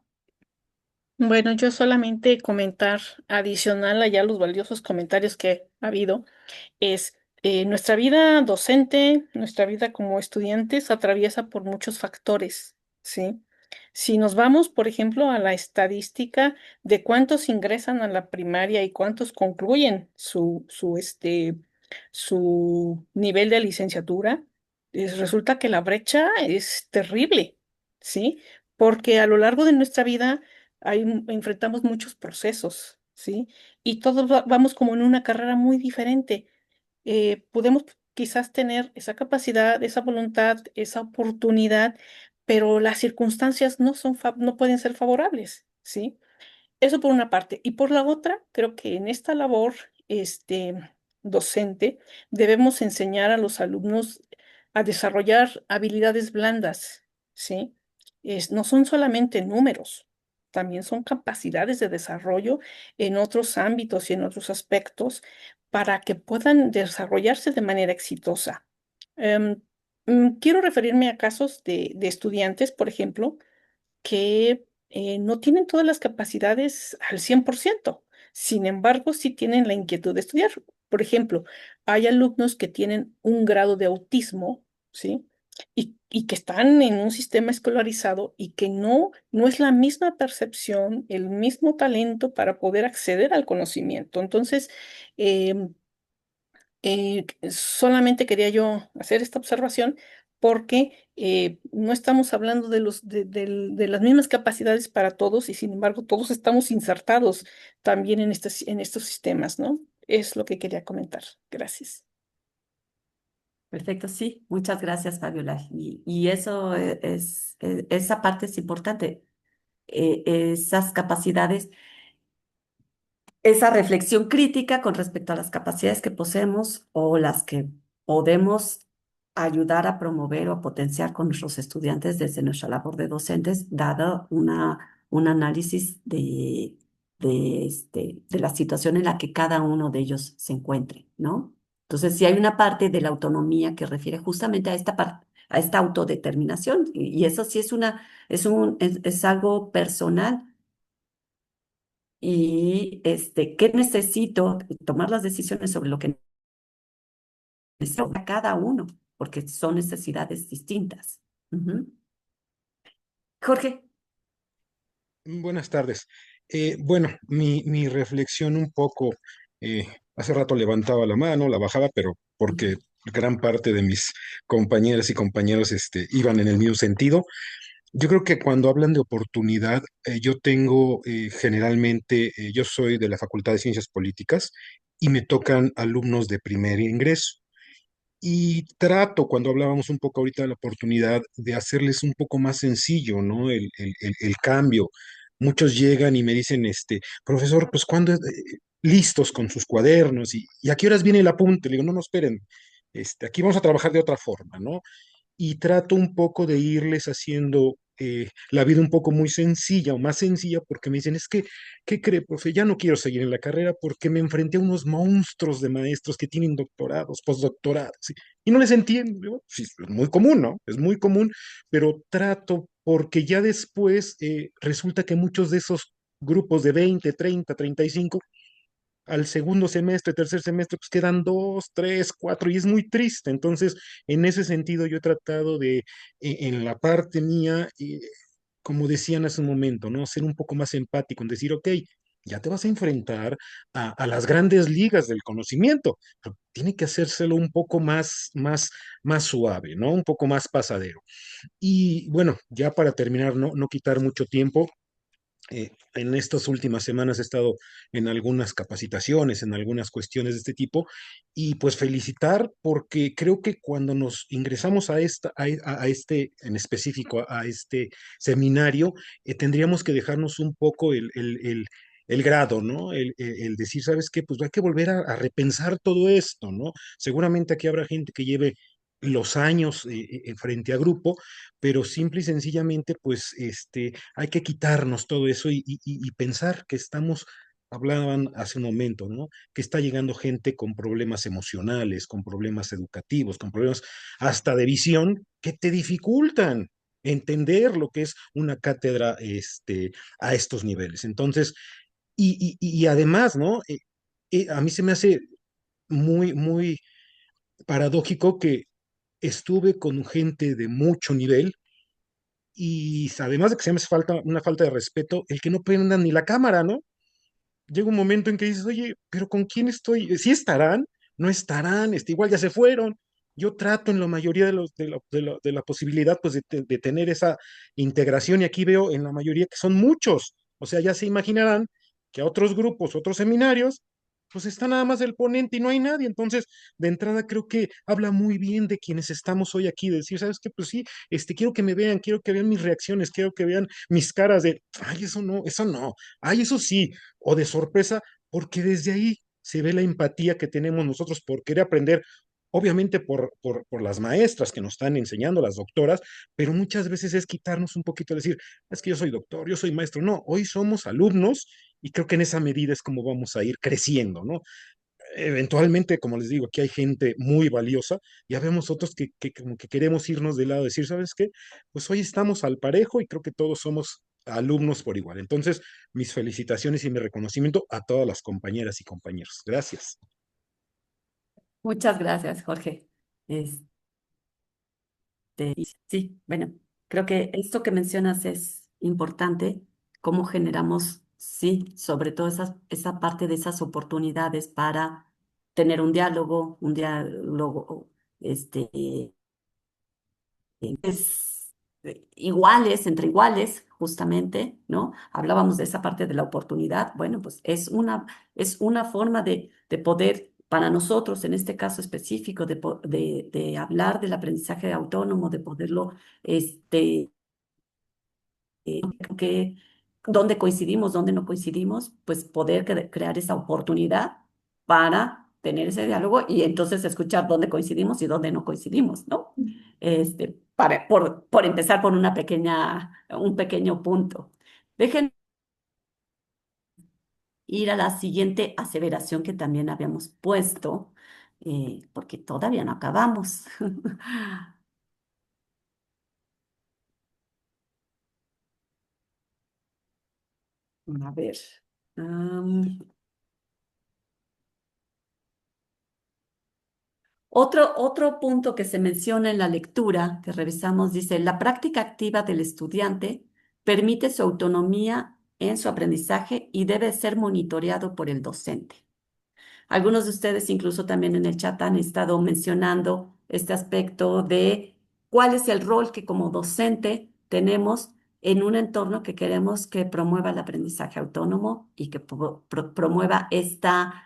S10: Bueno, yo solamente comentar adicional allá los valiosos comentarios que ha habido es nuestra vida docente, nuestra vida como estudiantes atraviesa por muchos factores, ¿sí? Si nos vamos, por ejemplo, a la estadística de cuántos ingresan a la primaria y cuántos concluyen su nivel de licenciatura, resulta que la brecha es terrible, ¿sí? Porque a lo largo de nuestra vida enfrentamos muchos procesos, ¿sí? Y todos vamos como en una carrera muy diferente. Podemos quizás tener esa capacidad, esa voluntad, esa oportunidad, pero las circunstancias no pueden ser favorables, ¿sí? Eso por una parte. Y por la otra, creo que en esta labor docente debemos enseñar a los alumnos a desarrollar habilidades blandas, ¿sí? No son solamente números, también son capacidades de desarrollo en otros ámbitos y en otros aspectos para que puedan desarrollarse de manera exitosa. Em, Quiero referirme a casos de estudiantes, por ejemplo, que no tienen todas las capacidades al 100%. Sin embargo, sí tienen la inquietud de estudiar. Por ejemplo, hay alumnos que tienen un grado de autismo, ¿sí? Y que están en un sistema escolarizado y que no es la misma percepción, el mismo talento para poder acceder al conocimiento. Entonces, em, solamente quería yo hacer esta observación porque no estamos hablando de las mismas capacidades para todos y sin embargo todos estamos insertados también en estos sistemas, ¿no? Es lo que quería comentar. Gracias.
S1: Perfecto, sí, muchas gracias, Fabiola. Y eso esa parte es importante, esas capacidades, esa reflexión crítica con respecto a las capacidades que poseemos o las que podemos ayudar a promover o a potenciar con nuestros estudiantes desde nuestra labor de docentes, dado un análisis de la situación en la que cada uno de ellos se encuentre, ¿no? Entonces, sí hay una parte de la autonomía que refiere justamente a esta parte, a esta autodeterminación, y eso sí es algo personal y qué necesito, tomar las decisiones sobre lo que necesito a cada uno, porque son necesidades distintas. Ujú. Jorge.
S14: Buenas tardes. Bueno, mi reflexión un poco, hace rato levantaba la mano, la bajaba, pero porque gran parte de mis compañeras y compañeros iban en el mismo sentido. Yo creo que cuando hablan de oportunidad, yo tengo generalmente, yo soy de la Facultad de Ciencias Políticas y me tocan alumnos de primer ingreso. Y trato, cuando hablábamos un poco ahorita de la oportunidad, de hacerles un poco más sencillo, ¿no? El cambio. Muchos llegan y me dicen, profesor, pues ¿cuándo listos con sus cuadernos? Y a qué horas viene el apunte? Le digo, no, no, esperen, aquí vamos a trabajar de otra forma, ¿no? Y trato un poco de irles haciendo la vida un poco muy sencilla o más sencilla porque me dicen, es que, ¿qué cree, profe? Ya no quiero seguir en la carrera porque me enfrenté a unos monstruos de maestros que tienen doctorados, postdoctorados, ¿sí? Y no les entiendo. Digo, sí, es muy común, ¿no? Es muy común, pero trato porque ya después resulta que muchos de esos grupos de 20, 30, 35 al segundo semestre, tercer semestre, pues quedan 2, 3, 4 y es muy triste. Entonces, en ese sentido, yo he tratado de, en la parte mía, como decían hace un momento, ¿no? Ser un poco más empático, en decir, ok, ya te vas a enfrentar a las grandes ligas del conocimiento, pero tiene que hacérselo un poco más suave, ¿no? Un poco más pasadero. Y bueno, ya para terminar, no quitar mucho tiempo, en estas últimas semanas he estado en algunas capacitaciones, en algunas cuestiones de este tipo, y pues felicitar porque creo que cuando nos ingresamos a este, en específico, a este seminario, tendríamos que dejarnos un poco el grado, ¿no? El decir, ¿sabes qué? Pues hay que volver a repensar todo esto, ¿no? Seguramente aquí habrá gente que lleve los años frente a grupo, pero simple y sencillamente, pues, hay que quitarnos todo eso y pensar que estamos, hablaban hace un momento, ¿no? Que está llegando gente con problemas emocionales, con problemas educativos, con problemas hasta de visión, que te dificultan entender lo que es una cátedra, a estos niveles. Entonces, y además, ¿no? A mí se me hace muy paradójico que estuve con gente de mucho nivel y además de que se me hace una falta de respeto, el que no prendan ni la cámara, ¿no? Llega un momento en que dices, oye, pero ¿con quién estoy? ¿Sí estarán? ¿No estarán? Igual ya se fueron. Yo trato en la mayoría de la posibilidad, pues, de tener esa integración y aquí veo en la mayoría que son muchos. O sea, ya se imaginarán que a otros grupos, otros seminarios, pues está nada más el ponente y no hay nadie. Entonces, de entrada creo que habla muy bien de quienes estamos hoy aquí, de decir, ¿sabes qué? Pues sí, quiero que me vean, quiero que vean mis reacciones, quiero que vean mis caras de, ay, eso no, ay, eso sí, o de sorpresa, porque desde ahí se ve la empatía que tenemos nosotros por querer aprender, obviamente por las maestras que nos están enseñando, las doctoras, pero muchas veces es quitarnos un poquito, decir, es que yo soy doctor, yo soy maestro. No, hoy somos alumnos y creo que en esa medida es como vamos a ir creciendo, ¿no? Eventualmente, como les digo, aquí hay gente muy valiosa, ya vemos otros que como que queremos irnos de lado, decir, ¿sabes qué? Pues hoy estamos al parejo y creo que todos somos alumnos por igual. Entonces, mis felicitaciones y mi reconocimiento a todas las compañeras y compañeros. Gracias.
S1: Muchas gracias, Jorge. Sí, bueno, creo que esto que mencionas es importante, cómo generamos, sí, sobre todo esa parte de esas oportunidades para tener un diálogo, iguales, entre iguales, justamente, ¿no? Hablábamos de esa parte de la oportunidad. Bueno, pues es una forma de poder, para nosotros, en este caso específico, de hablar del aprendizaje autónomo, de poderlo, que dónde coincidimos, dónde no coincidimos, pues poder crear esa oportunidad para tener ese diálogo y entonces escuchar dónde coincidimos y dónde no coincidimos, ¿no? Por empezar por un pequeño punto. Dejen ir a la siguiente aseveración que también habíamos puesto, porque todavía no acabamos. A ver. Otro punto que se menciona en la lectura que revisamos dice, la práctica activa del estudiante permite su autonomía en su aprendizaje y debe ser monitoreado por el docente. Algunos de ustedes incluso también en el chat han estado mencionando este aspecto de cuál es el rol que como docente tenemos en un entorno que queremos que promueva el aprendizaje autónomo y que promueva esta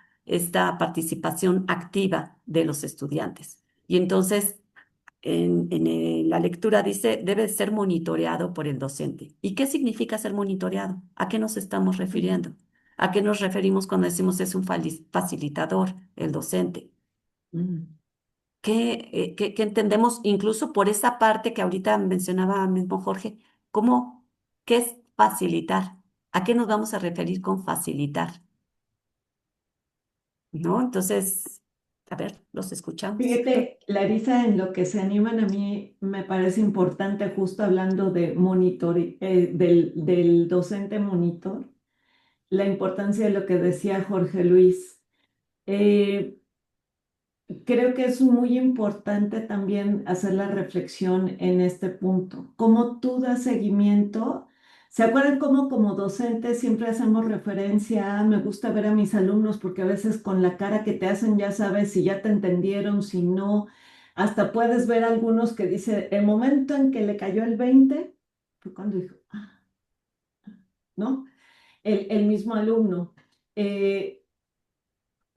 S1: participación activa de los estudiantes. Y entonces, la lectura dice, debe ser monitoreado por el docente. ¿Y qué significa ser monitoreado? ¿A qué nos estamos refiriendo? ¿A qué nos referimos cuando decimos es un facilitador, el docente? ¿Qué entendemos incluso por esa parte que ahorita mencionaba mismo Jorge? ¿Qué es facilitar? ¿A qué nos vamos a referir con facilitar? ¿No? Entonces, a ver, los escuchamos.
S2: Fíjate, Larisa, en lo que se animan a mí me parece importante, justo hablando de del docente monitor, la importancia de lo que decía Jorge Luis. Eh, Creo que es muy importante también hacer la reflexión en este punto. ¿Cómo tú das seguimiento? ¿Se acuerdan cómo como docentes siempre hacemos referencia a, me gusta ver a mis alumnos porque a veces con la cara que te hacen ya sabes si ya te entendieron, si no? Hasta puedes ver algunos que dice, el momento en que le cayó el 20 fue cuando dijo, ah, ¿no? El mismo alumno. Eh,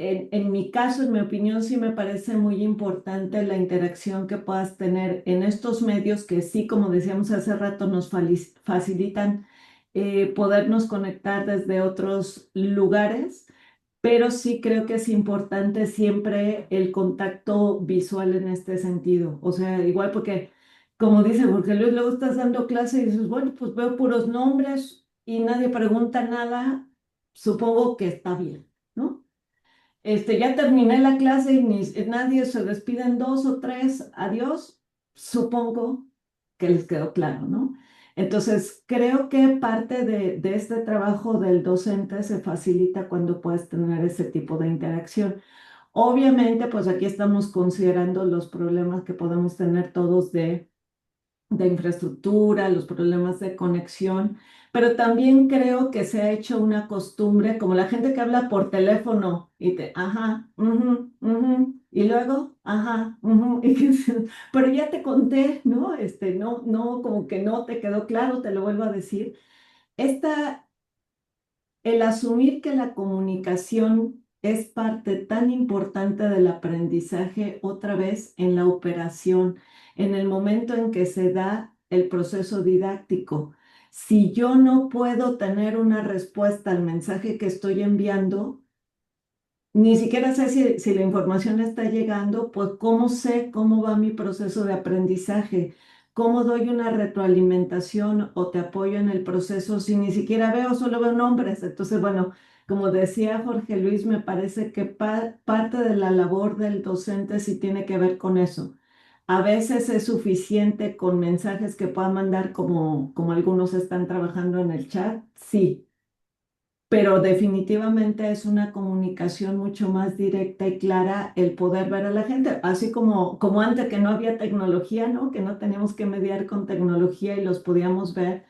S2: en mi caso, en mi opinión, sí me parece muy importante la interacción que puedas tener en estos medios que sí, como decíamos hace rato, nos facilitan podernos conectar desde otros lugares, pero sí creo que es importante siempre el contacto visual en este sentido. O sea, igual porque, como dice Jorge Luis, luego estás dando clase y dices, bueno, pues veo puros nombres y nadie pregunta nada, supongo que está bien, ¿no? Ya terminé la clase y nadie se despide en dos o tres, adiós, supongo que les quedó claro, ¿no? Entonces, creo que parte de este trabajo del docente se facilita cuando puedes tener ese tipo de interacción. Obviamente, pues aquí estamos considerando los problemas que podemos tener todos de infraestructura, los problemas de conexión, pero también creo que se ha hecho una costumbre, como la gente que habla por teléfono y te, ajá, ujú, ujú, y luego, ajá, ujú, pero ya te conté, ¿no? No, no, como que no te quedó claro, te lo vuelvo a decir. Esta el asumir que la comunicación es parte tan importante del aprendizaje, otra vez en la operación, en el momento en que se da el proceso didáctico. Si yo no puedo tener una respuesta al mensaje que estoy enviando, ni siquiera sé si la información está llegando, pues cómo sé cómo va mi proceso de aprendizaje, cómo doy una retroalimentación o te apoyo en el proceso si ni siquiera veo, solo veo nombres. Entonces, bueno, como decía Jorge Luis, me parece que parte de la labor del docente sí tiene que ver con eso. A veces es suficiente con mensajes que puedan mandar como algunos están trabajando en el chat, sí, pero definitivamente es una comunicación mucho más directa y clara el poder ver a la gente, así como antes que no había tecnología, ¿no? Que no teníamos que mediar con tecnología y los podíamos ver,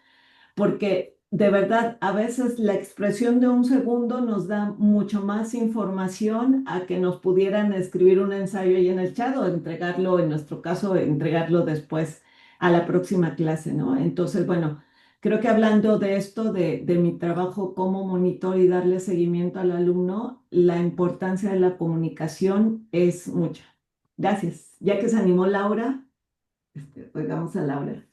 S2: porque de verdad a veces la expresión de un segundo nos da mucho más información a que nos pudieran escribir un ensayo ahí en el chat o entregarlo, en nuestro caso, entregarlo después a la próxima clase, ¿no? Entonces, bueno. Creo que hablando de esto, de mi trabajo como monitor y darle seguimiento al alumno, la importancia de la comunicación es mucha. Gracias. Ya que se animó Laura, oigamos a Laura.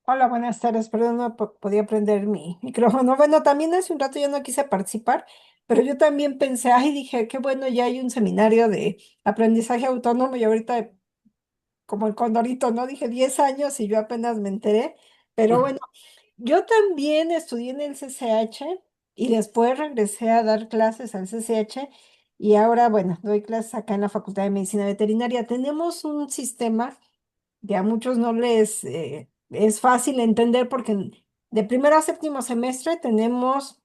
S15: Hola, buenas tardes. Perdón, no podía prender mi micrófono. Bueno, también hace un rato yo no quise participar, pero yo también pensé, ay, dije, qué bueno, ya hay un seminario de aprendizaje autónomo y ahorita como el condorito, ¿no? Dije 10 años y yo apenas me enteré. Pero bueno, yo también estudié en el CCH y después regresé a dar clases al CCH y ahora, bueno, doy clases acá en la Facultad de Medicina Veterinaria. Tenemos un sistema que a muchos no les es fácil entender porque de primero a séptimo semestre tenemos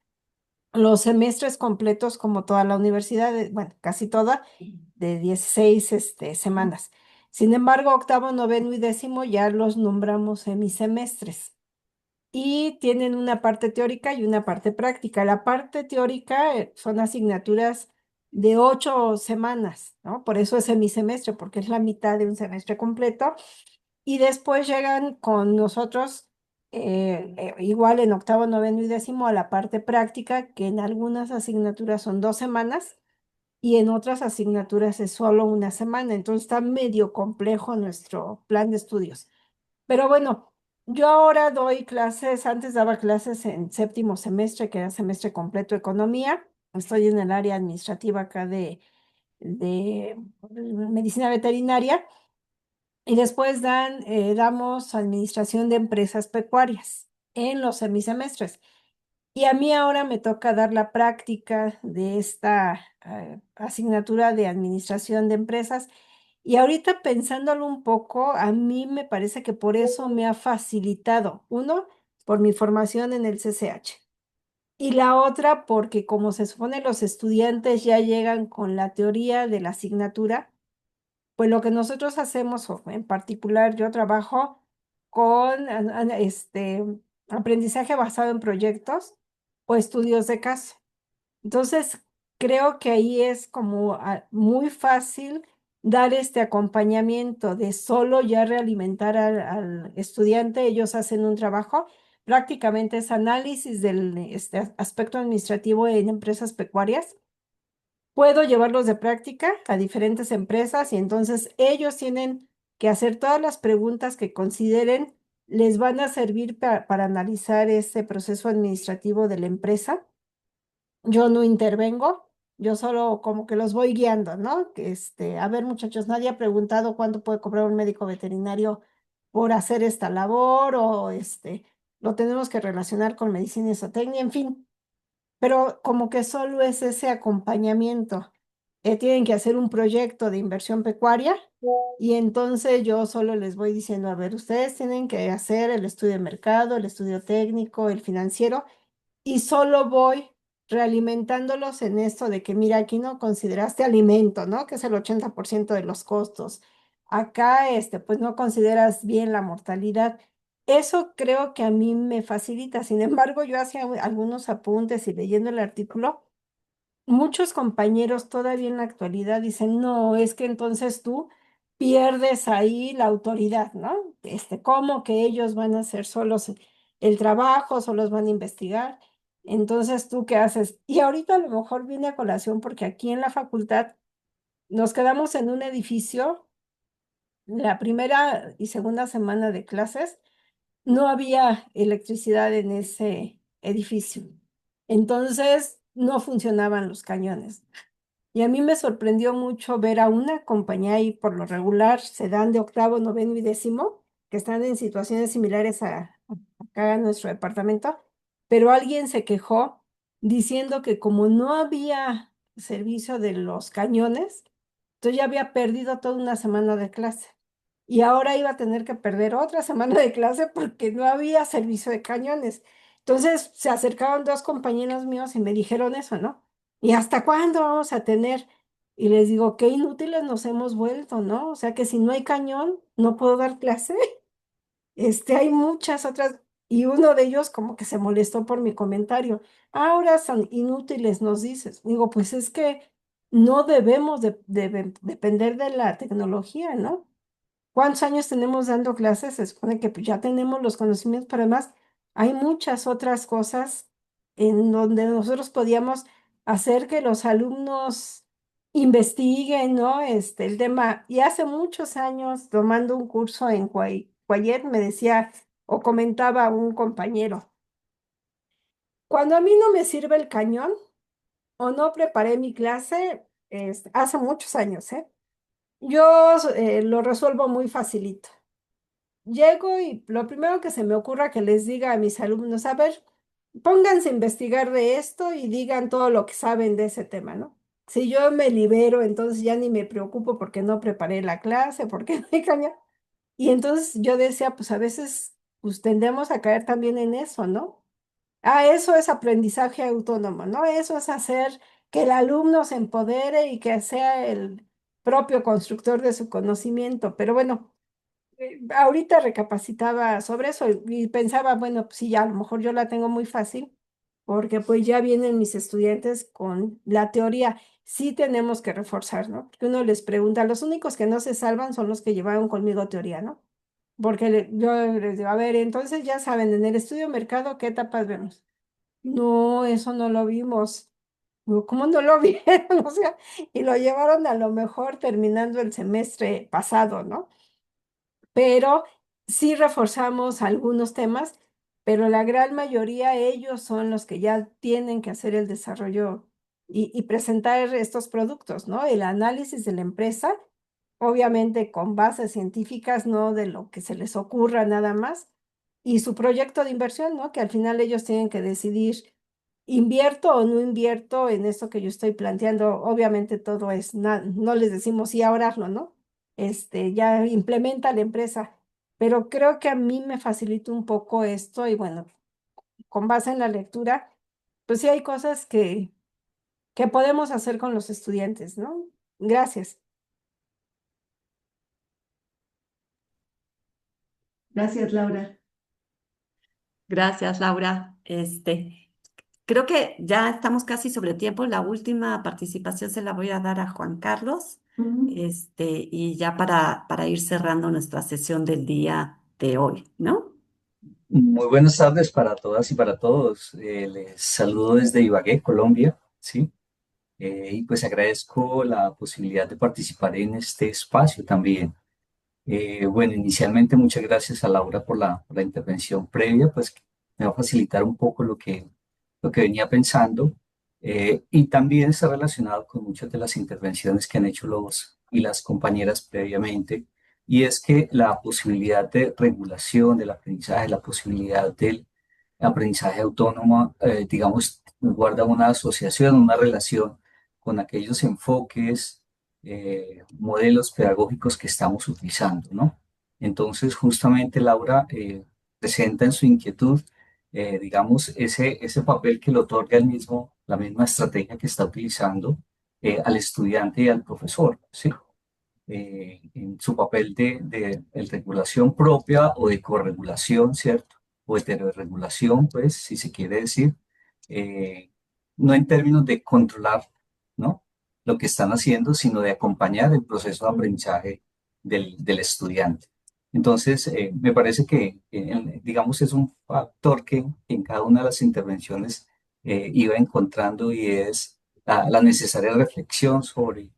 S15: los semestres completos como toda la universidad, bueno, casi toda, de 16 semanas. Sin embargo, octavo, noveno y décimo ya los nombramos semisemestres y tienen una parte teórica y una parte práctica. La parte teórica son asignaturas de 8 semanas, ¿no? Por eso es semisemestre, porque es la mitad de un semestre completo. Y después llegan con nosotros, igual en octavo, noveno y décimo, a la parte práctica, que en algunas asignaturas son 2 semanas y en otras asignaturas es solo una semana. Entonces está medio complejo nuestro plan de estudios. Pero bueno, yo ahora doy clases, antes daba clases en séptimo semestre, que era semestre completo de economía. Estoy en el área administrativa acá de medicina veterinaria. Y después damos administración de empresas pecuarias en los semisemestres. Y a mí ahora me toca dar la práctica de esta asignatura de administración de empresas. Y ahorita pensándolo un poco, a mí me parece que por eso me ha facilitado, uno, por mi formación en el CCH. Y la otra porque como se supone los estudiantes ya llegan con la teoría de la asignatura, pues lo que nosotros hacemos, o en particular yo trabajo con aprendizaje basado en proyectos o estudios de caso. Entonces, creo que ahí es como muy fácil dar este acompañamiento de solo ya realimentar al estudiante. Ellos hacen un trabajo, prácticamente es análisis del aspecto administrativo en empresas pecuarias. Puedo llevarlos de práctica a diferentes empresas y entonces ellos tienen que hacer todas las preguntas que consideren les van a servir para analizar ese proceso administrativo de la empresa. Yo no intervengo, yo solo como que los voy guiando, ¿no? A ver, muchachos, nadie ha preguntado cuánto puede cobrar un médico veterinario por hacer esta labor o lo tenemos que relacionar con medicina y zootecnia, en fin, pero como que solo es ese acompañamiento. Tienen que hacer un proyecto de inversión pecuaria y entonces yo solo les voy diciendo, a ver, ustedes tienen que hacer el estudio de mercado, el estudio técnico, el financiero y solo voy realimentándolos en esto de que, mira, aquí no consideraste alimento, ¿no? Que es el 80% de los costos. Acá, pues no consideras bien la mortalidad. Eso creo que a mí me facilita. Sin embargo, yo hacía algunos apuntes y leyendo el artículo, muchos compañeros todavía en la actualidad dicen, no, es que entonces tú pierdes ahí la autoridad, ¿no? ¿Cómo que ellos van a hacer solos el trabajo, solos van a investigar? Entonces, ¿tú qué haces? Y ahorita a lo mejor viene a colación porque aquí en la facultad nos quedamos en un edificio, la primera y segunda semana de clases, no había electricidad en ese edificio. Entonces, no funcionaban los cañones. Y a mí me sorprendió mucho ver a una compañía y por lo regular se dan de octavo, noveno y décimo, que están en situaciones similares acá en nuestro departamento, pero alguien se quejó diciendo que como no había servicio de los cañones, entonces ya había perdido toda una semana de clase. Y ahora iba a tener que perder otra semana de clase porque no había servicio de cañones. Entonces se acercaron dos compañeros míos y me dijeron eso, ¿no? ¿Y hasta cuándo vamos a tener? Y les digo, qué inútiles nos hemos vuelto, ¿no? O sea que si no hay cañón, no puedo dar clase. Hay muchas otras, y uno de ellos como que se molestó por mi comentario. Ahora son inútiles, nos dices. Digo, pues es que no debemos depender de la tecnología, ¿no? ¿Cuántos años tenemos dando clases? Se supone que pues, ya tenemos los conocimientos, pero además hay muchas otras cosas en donde nosotros podíamos hacer que los alumnos investiguen, ¿no? El tema. Y hace muchos años, tomando un curso en Cuayet, me decía o comentaba un compañero, cuando a mí no me sirve el cañón o no preparé mi clase, hace muchos años, ¿eh? Yo lo resuelvo muy facilito. Llego y lo primero que se me ocurra que les diga a mis alumnos, a ver, pónganse a investigar de esto y digan todo lo que saben de ese tema, ¿no? Si yo me libero, entonces ya ni me preocupo porque no preparé la clase, porque no hay caña. Y entonces yo decía, pues a veces pues tendemos a caer también en eso, ¿no? Ah, eso es aprendizaje autónomo, ¿no? Eso es hacer que el alumno se empodere y que sea el propio constructor de su conocimiento. Pero bueno, ahorita recapacitaba sobre eso y pensaba, bueno, pues sí, ya a lo mejor yo la tengo muy fácil, porque pues ya vienen mis estudiantes con la teoría. Sí tenemos que reforzar, ¿no? Porque uno les pregunta, los únicos que no se salvan son los que llevaron conmigo teoría, ¿no? Porque yo les digo, a ver, entonces ya saben, en el estudio de mercado, ¿qué etapas vemos? No, eso no lo vimos. Digo, ¿cómo no lo vieron? O sea, y lo llevaron a lo mejor terminando el semestre pasado, ¿no? Pero sí reforzamos algunos temas, pero la gran mayoría ellos son los que ya tienen que hacer el desarrollo y presentar estos productos, ¿no? El análisis de la empresa, obviamente con bases científicas, no de lo que se les ocurra nada más, y su proyecto de inversión, ¿no? Que al final ellos tienen que decidir, ¿invierto o no invierto en esto que yo estoy planteando? Obviamente todo es, no les decimos sí ahora hazlo, ¿no? Ya implementa la empresa. pero creo que a mí me facilita un poco esto y bueno, con base en la lectura, pues sí hay cosas que podemos hacer con los estudiantes, ¿no? Gracias.
S2: Gracias, Laura.
S1: Gracias, Laura. Creo que ya estamos casi sobre tiempo. La última participación se la voy a dar a Juan Carlos,
S2: Ujú.
S1: y ya para ir cerrando nuestra sesión del día de hoy, ¿no?
S16: Muy buenas tardes para todas y para todos. Les saludo desde Ibagué, Colombia, ¿sí? Y pues agradezco la posibilidad de participar en este espacio también. Bueno, inicialmente muchas gracias a Laura por la intervención previa, pues que me va a facilitar un poco lo que venía pensando, y también está relacionado con muchas de las intervenciones que han hecho los y las compañeras previamente, y es que la posibilidad de regulación del aprendizaje, la posibilidad del aprendizaje autónomo, digamos, guarda una asociación, una relación con aquellos enfoques, modelos pedagógicos que estamos utilizando, ¿no? Entonces, justamente Laura presenta en su inquietud, digamos, ese papel que le otorga la misma estrategia que está utilizando al estudiante y al profesor, ¿sí? En su papel de regulación propia o de corregulación, ¿cierto? O heterorregulación, pues, si se quiere decir, eh, no en términos de controlar, ¿no? Lo que están haciendo, sino de acompañar el proceso de aprendizaje del estudiante. Entonces, me parece que, digamos, es un factor que en cada una de las intervenciones iba encontrando y es la necesaria reflexión sobre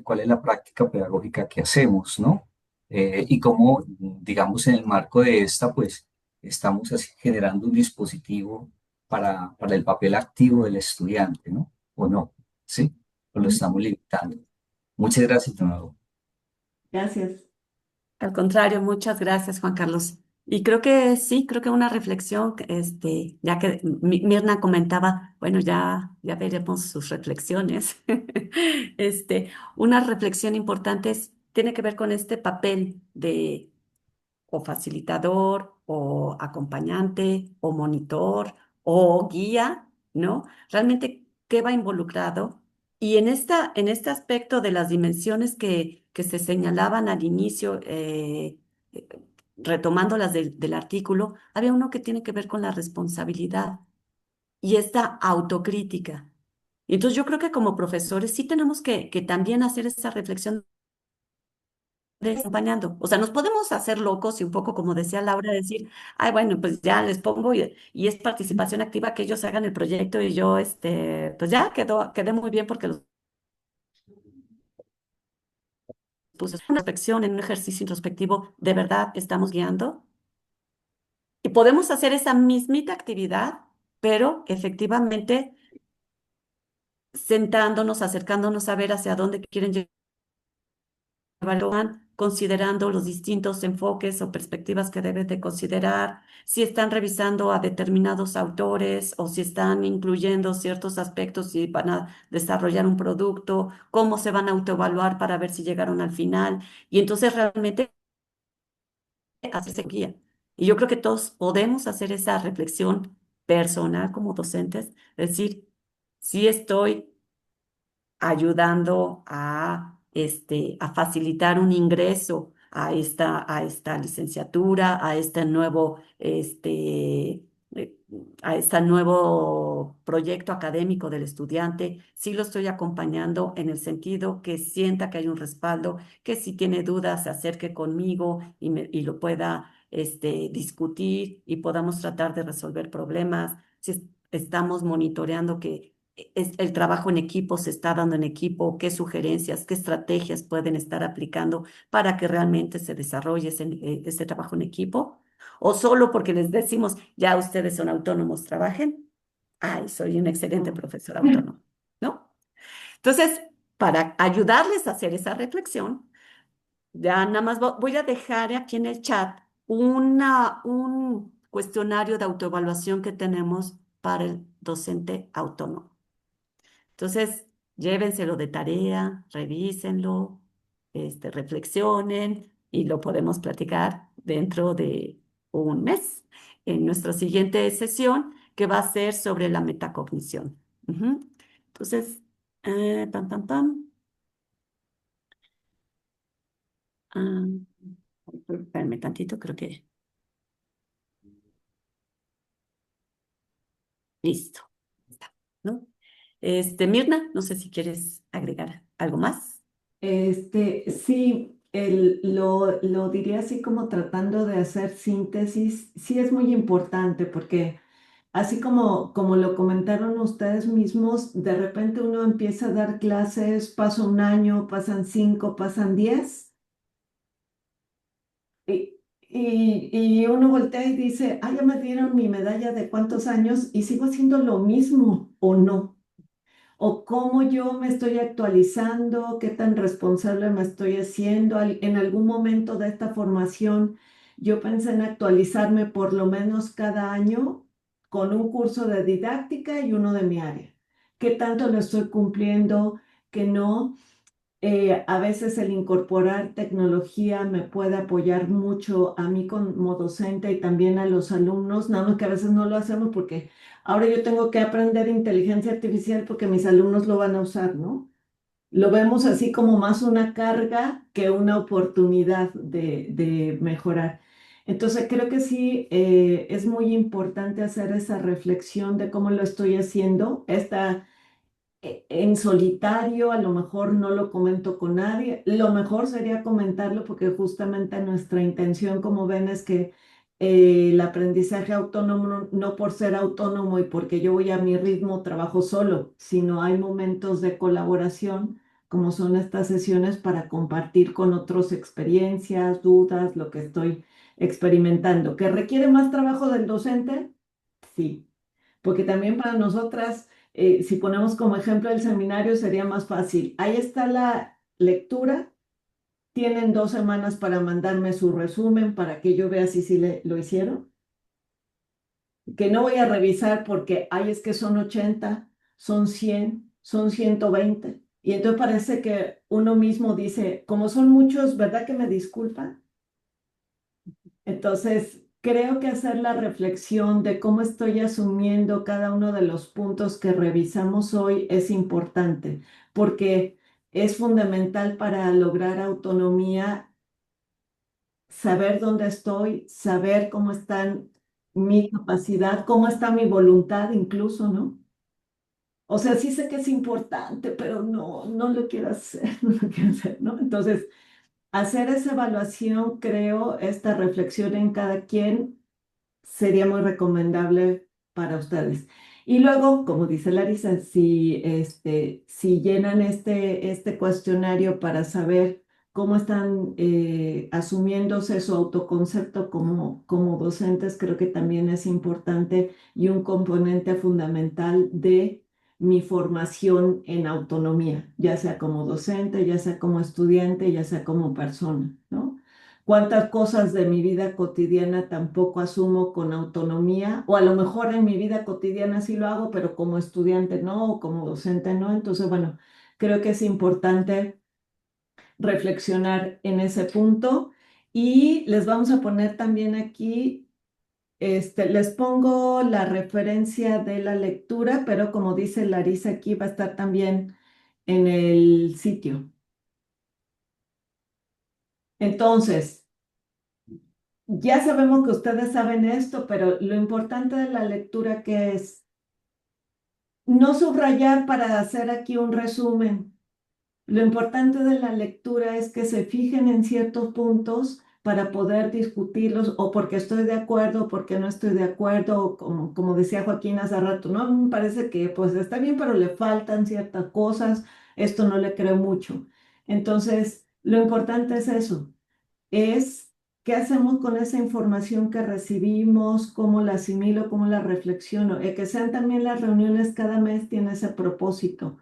S16: cuál es la práctica pedagógica que hacemos, ¿no? Y cómo, digamos, en el marco de esta, pues, estamos así generando un dispositivo para el papel activo del estudiante, ¿no? ¿O no? ¿Sí? O lo estamos limitando. Muchas gracias de nuevo.
S2: Gracias.
S1: Al contrario, muchas gracias, Juan Carlos. Y creo que sí, creo que una reflexión, ya que Mirna comentaba, bueno, ya veremos sus reflexiones. Una reflexión importante tiene que ver con este papel de o facilitador, o acompañante, o monitor, o guía, ¿no? Realmente, ¿qué va involucrado? Y en este aspecto de las dimensiones que se señalaban al inicio, eh, retomando las del artículo, había uno que tiene que ver con la responsabilidad y esta autocrítica. Y entonces yo creo que como profesores sí tenemos que también hacer esa reflexión acompañando. O sea, nos podemos hacer locos y un poco, como decía Laura, decir, ay, bueno, pues ya les pongo y es participación activa que ellos hagan el proyecto y yo, pues ya quedé muy bien porque los puse. Una reflexión en un ejercicio introspectivo, ¿de verdad estamos guiando? Y podemos hacer esa mismita actividad, pero efectivamente sentándonos, acercándonos a ver hacia dónde quieren llegar, evalúan considerando los distintos enfoques o perspectivas que deben de considerar, si están revisando a determinados autores o si están incluyendo ciertos aspectos y van a desarrollar un producto, cómo se van a autoevaluar para ver si llegaron al final. Y entonces realmente hacerse guía. Y yo creo que todos podemos hacer esa reflexión personal como docentes, es decir, si estoy ayudando a facilitar un ingreso a esta licenciatura, a este nuevo proyecto académico del estudiante. Sí lo estoy acompañando en el sentido que sienta que hay un respaldo, que si tiene dudas se acerque conmigo y lo pueda discutir y podamos tratar de resolver problemas. Si estamos monitoreando que el trabajo en equipo se está dando en equipo, qué sugerencias, qué estrategias pueden estar aplicando para que realmente se desarrolle ese trabajo en equipo, o solo porque les decimos, ya ustedes son autónomos, trabajen. Ay, soy un excelente profesor autónomo, ¿no? Entonces, para ayudarles a hacer esa reflexión, ya nada más voy a dejar aquí en el chat un cuestionario de autoevaluación que tenemos para el docente autónomo. Entonces, llévenselo de tarea, revísenlo, reflexionen y lo podemos platicar dentro de un mes, en nuestra siguiente sesión, que va a ser sobre la metacognición. Ujú. Entonces, pam, pam, pam. Ah, espérame tantito, creo que listo. Está, ¿no? Mirna, no sé si quieres agregar algo más.
S2: Sí, lo diría así como tratando de hacer síntesis, sí es muy importante porque así como lo comentaron ustedes mismos, de repente uno empieza a dar clases, pasa un año, pasan 5, pasan 10 y uno voltea y dice, ah, ya me dieron mi medalla de cuántos años y sigo haciendo lo mismo o no. O cómo yo me estoy actualizando, qué tan responsable me estoy haciendo. En algún momento de esta formación, yo pensé en actualizarme por lo menos cada año con un curso de didáctica y uno de mi área. ¿Qué tanto lo estoy cumpliendo? ¿Qué no? A veces el incorporar tecnología me puede apoyar mucho a mí como docente y también a los alumnos, nada más que a veces no lo hacemos porque ahora yo tengo que aprender inteligencia artificial porque mis alumnos lo van a usar, ¿no? Lo vemos así como más una carga que una oportunidad de mejorar. Entonces creo que sí, es muy importante hacer esa reflexión de cómo lo estoy haciendo. En solitario, a lo mejor no lo comento con nadie. Lo mejor sería comentarlo porque justamente nuestra intención, como ven, es que el aprendizaje autónomo, no por ser autónomo y porque yo voy a mi ritmo, trabajo solo, sino hay momentos de colaboración, como son estas sesiones para compartir con otros experiencias, dudas, lo que estoy experimentando. ¿Que requiere más trabajo del docente? Sí, porque también para nosotras, si ponemos como ejemplo el seminario, sería más fácil. Ahí está la lectura, tienen 2 semanas para mandarme su resumen para que yo vea si sí lo hicieron, que no voy a revisar porque, ay, es que son 80, son 100, son 120. Y entonces parece que uno mismo dice, como son muchos, ¿verdad que me disculpan? Entonces, creo que hacer la reflexión de cómo estoy asumiendo cada uno de los puntos que revisamos hoy es importante, porque es fundamental para lograr autonomía, saber dónde estoy, saber cómo está mi capacidad, cómo está mi voluntad incluso, ¿no? O sea, sí sé que es importante, pero no lo quiero hacer, no lo quiero hacer, ¿no? Entonces, hacer esa evaluación, creo, esta reflexión en cada quien sería muy recomendable para ustedes. Y luego, como dice Larisa, si llenan este cuestionario para saber cómo están asumiéndose su autoconcepto como docentes, creo que también es importante y un componente fundamental de mi formación en autonomía, ya sea como docente, ya sea como estudiante, ya sea como persona, ¿no? Cuántas cosas de mi vida cotidiana tampoco asumo con autonomía, o a lo mejor en mi vida cotidiana sí lo hago, pero como estudiante no, o como docente no. Entonces, bueno, creo que es importante reflexionar en ese punto y les vamos a poner también aquí, les pongo la referencia de la lectura, pero como dice Larisa aquí, va a estar también en el sitio. Entonces, ya sabemos que ustedes saben esto, pero lo importante de la lectura que es no subrayar para hacer aquí un resumen. Lo importante de la lectura es que se fijen en ciertos puntos para poder discutirlos o porque estoy de acuerdo o porque no estoy de acuerdo, o como decía Joaquín hace rato, no, me parece que pues está bien, pero le faltan ciertas cosas, esto no le creo mucho. Entonces, lo importante es eso, es qué hacemos con esa información que recibimos, cómo la asimilo, cómo la reflexiono. El que sean también las reuniones cada mes tiene ese propósito.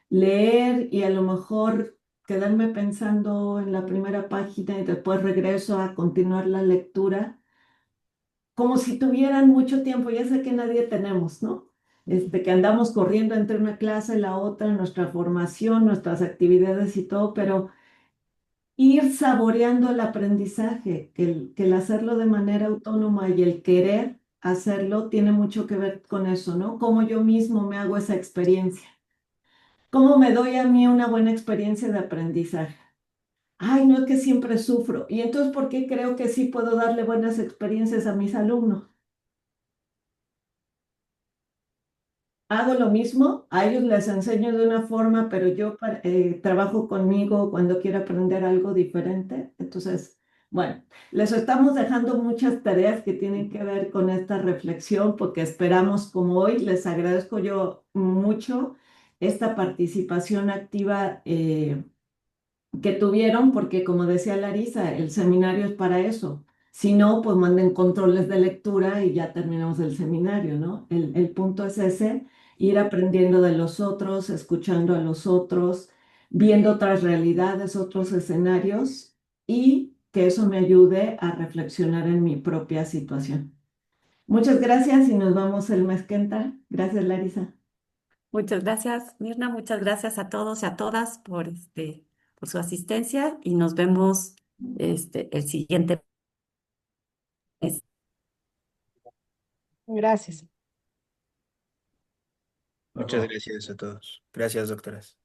S2: Leer y a lo mejor quedarme pensando en la primera página y después regreso a continuar la lectura, como si tuvieran mucho tiempo. Ya sé que nadie tenemos, ¿no? Que andamos corriendo entre una clase y la otra, nuestra formación, nuestras actividades y todo, pero ir saboreando el aprendizaje, que el hacerlo de manera autónoma y el querer hacerlo tiene mucho que ver con eso, ¿no? Cómo yo mismo me hago esa experiencia. ¿Cómo me doy a mí una buena experiencia de aprendizaje? Ay, no es que siempre sufro. Y entonces, ¿por qué creo que sí puedo darle buenas experiencias a mis alumnos? Hago lo mismo, a ellos les enseño de una forma, pero yo trabajo conmigo cuando quiero aprender algo diferente. Entonces, bueno, les estamos dejando muchas tareas que tienen que ver con esta reflexión, porque esperamos, como hoy, les agradezco yo mucho esta participación activa que tuvieron, porque como decía Larisa, el seminario es para eso. Si no, pues manden controles de lectura y ya terminamos el seminario, ¿no? El punto es ese, ir aprendiendo de los otros, escuchando a los otros, viendo otras realidades, otros escenarios y que eso me ayude a reflexionar en mi propia situación. Muchas gracias y nos vemos el mes que entra. Gracias, Larisa.
S1: Muchas gracias, Mirna. Muchas gracias a todos y a todas por su asistencia y nos vemos el siguiente mes.
S15: Gracias.
S5: Muchas gracias a todos. Gracias, doctoras.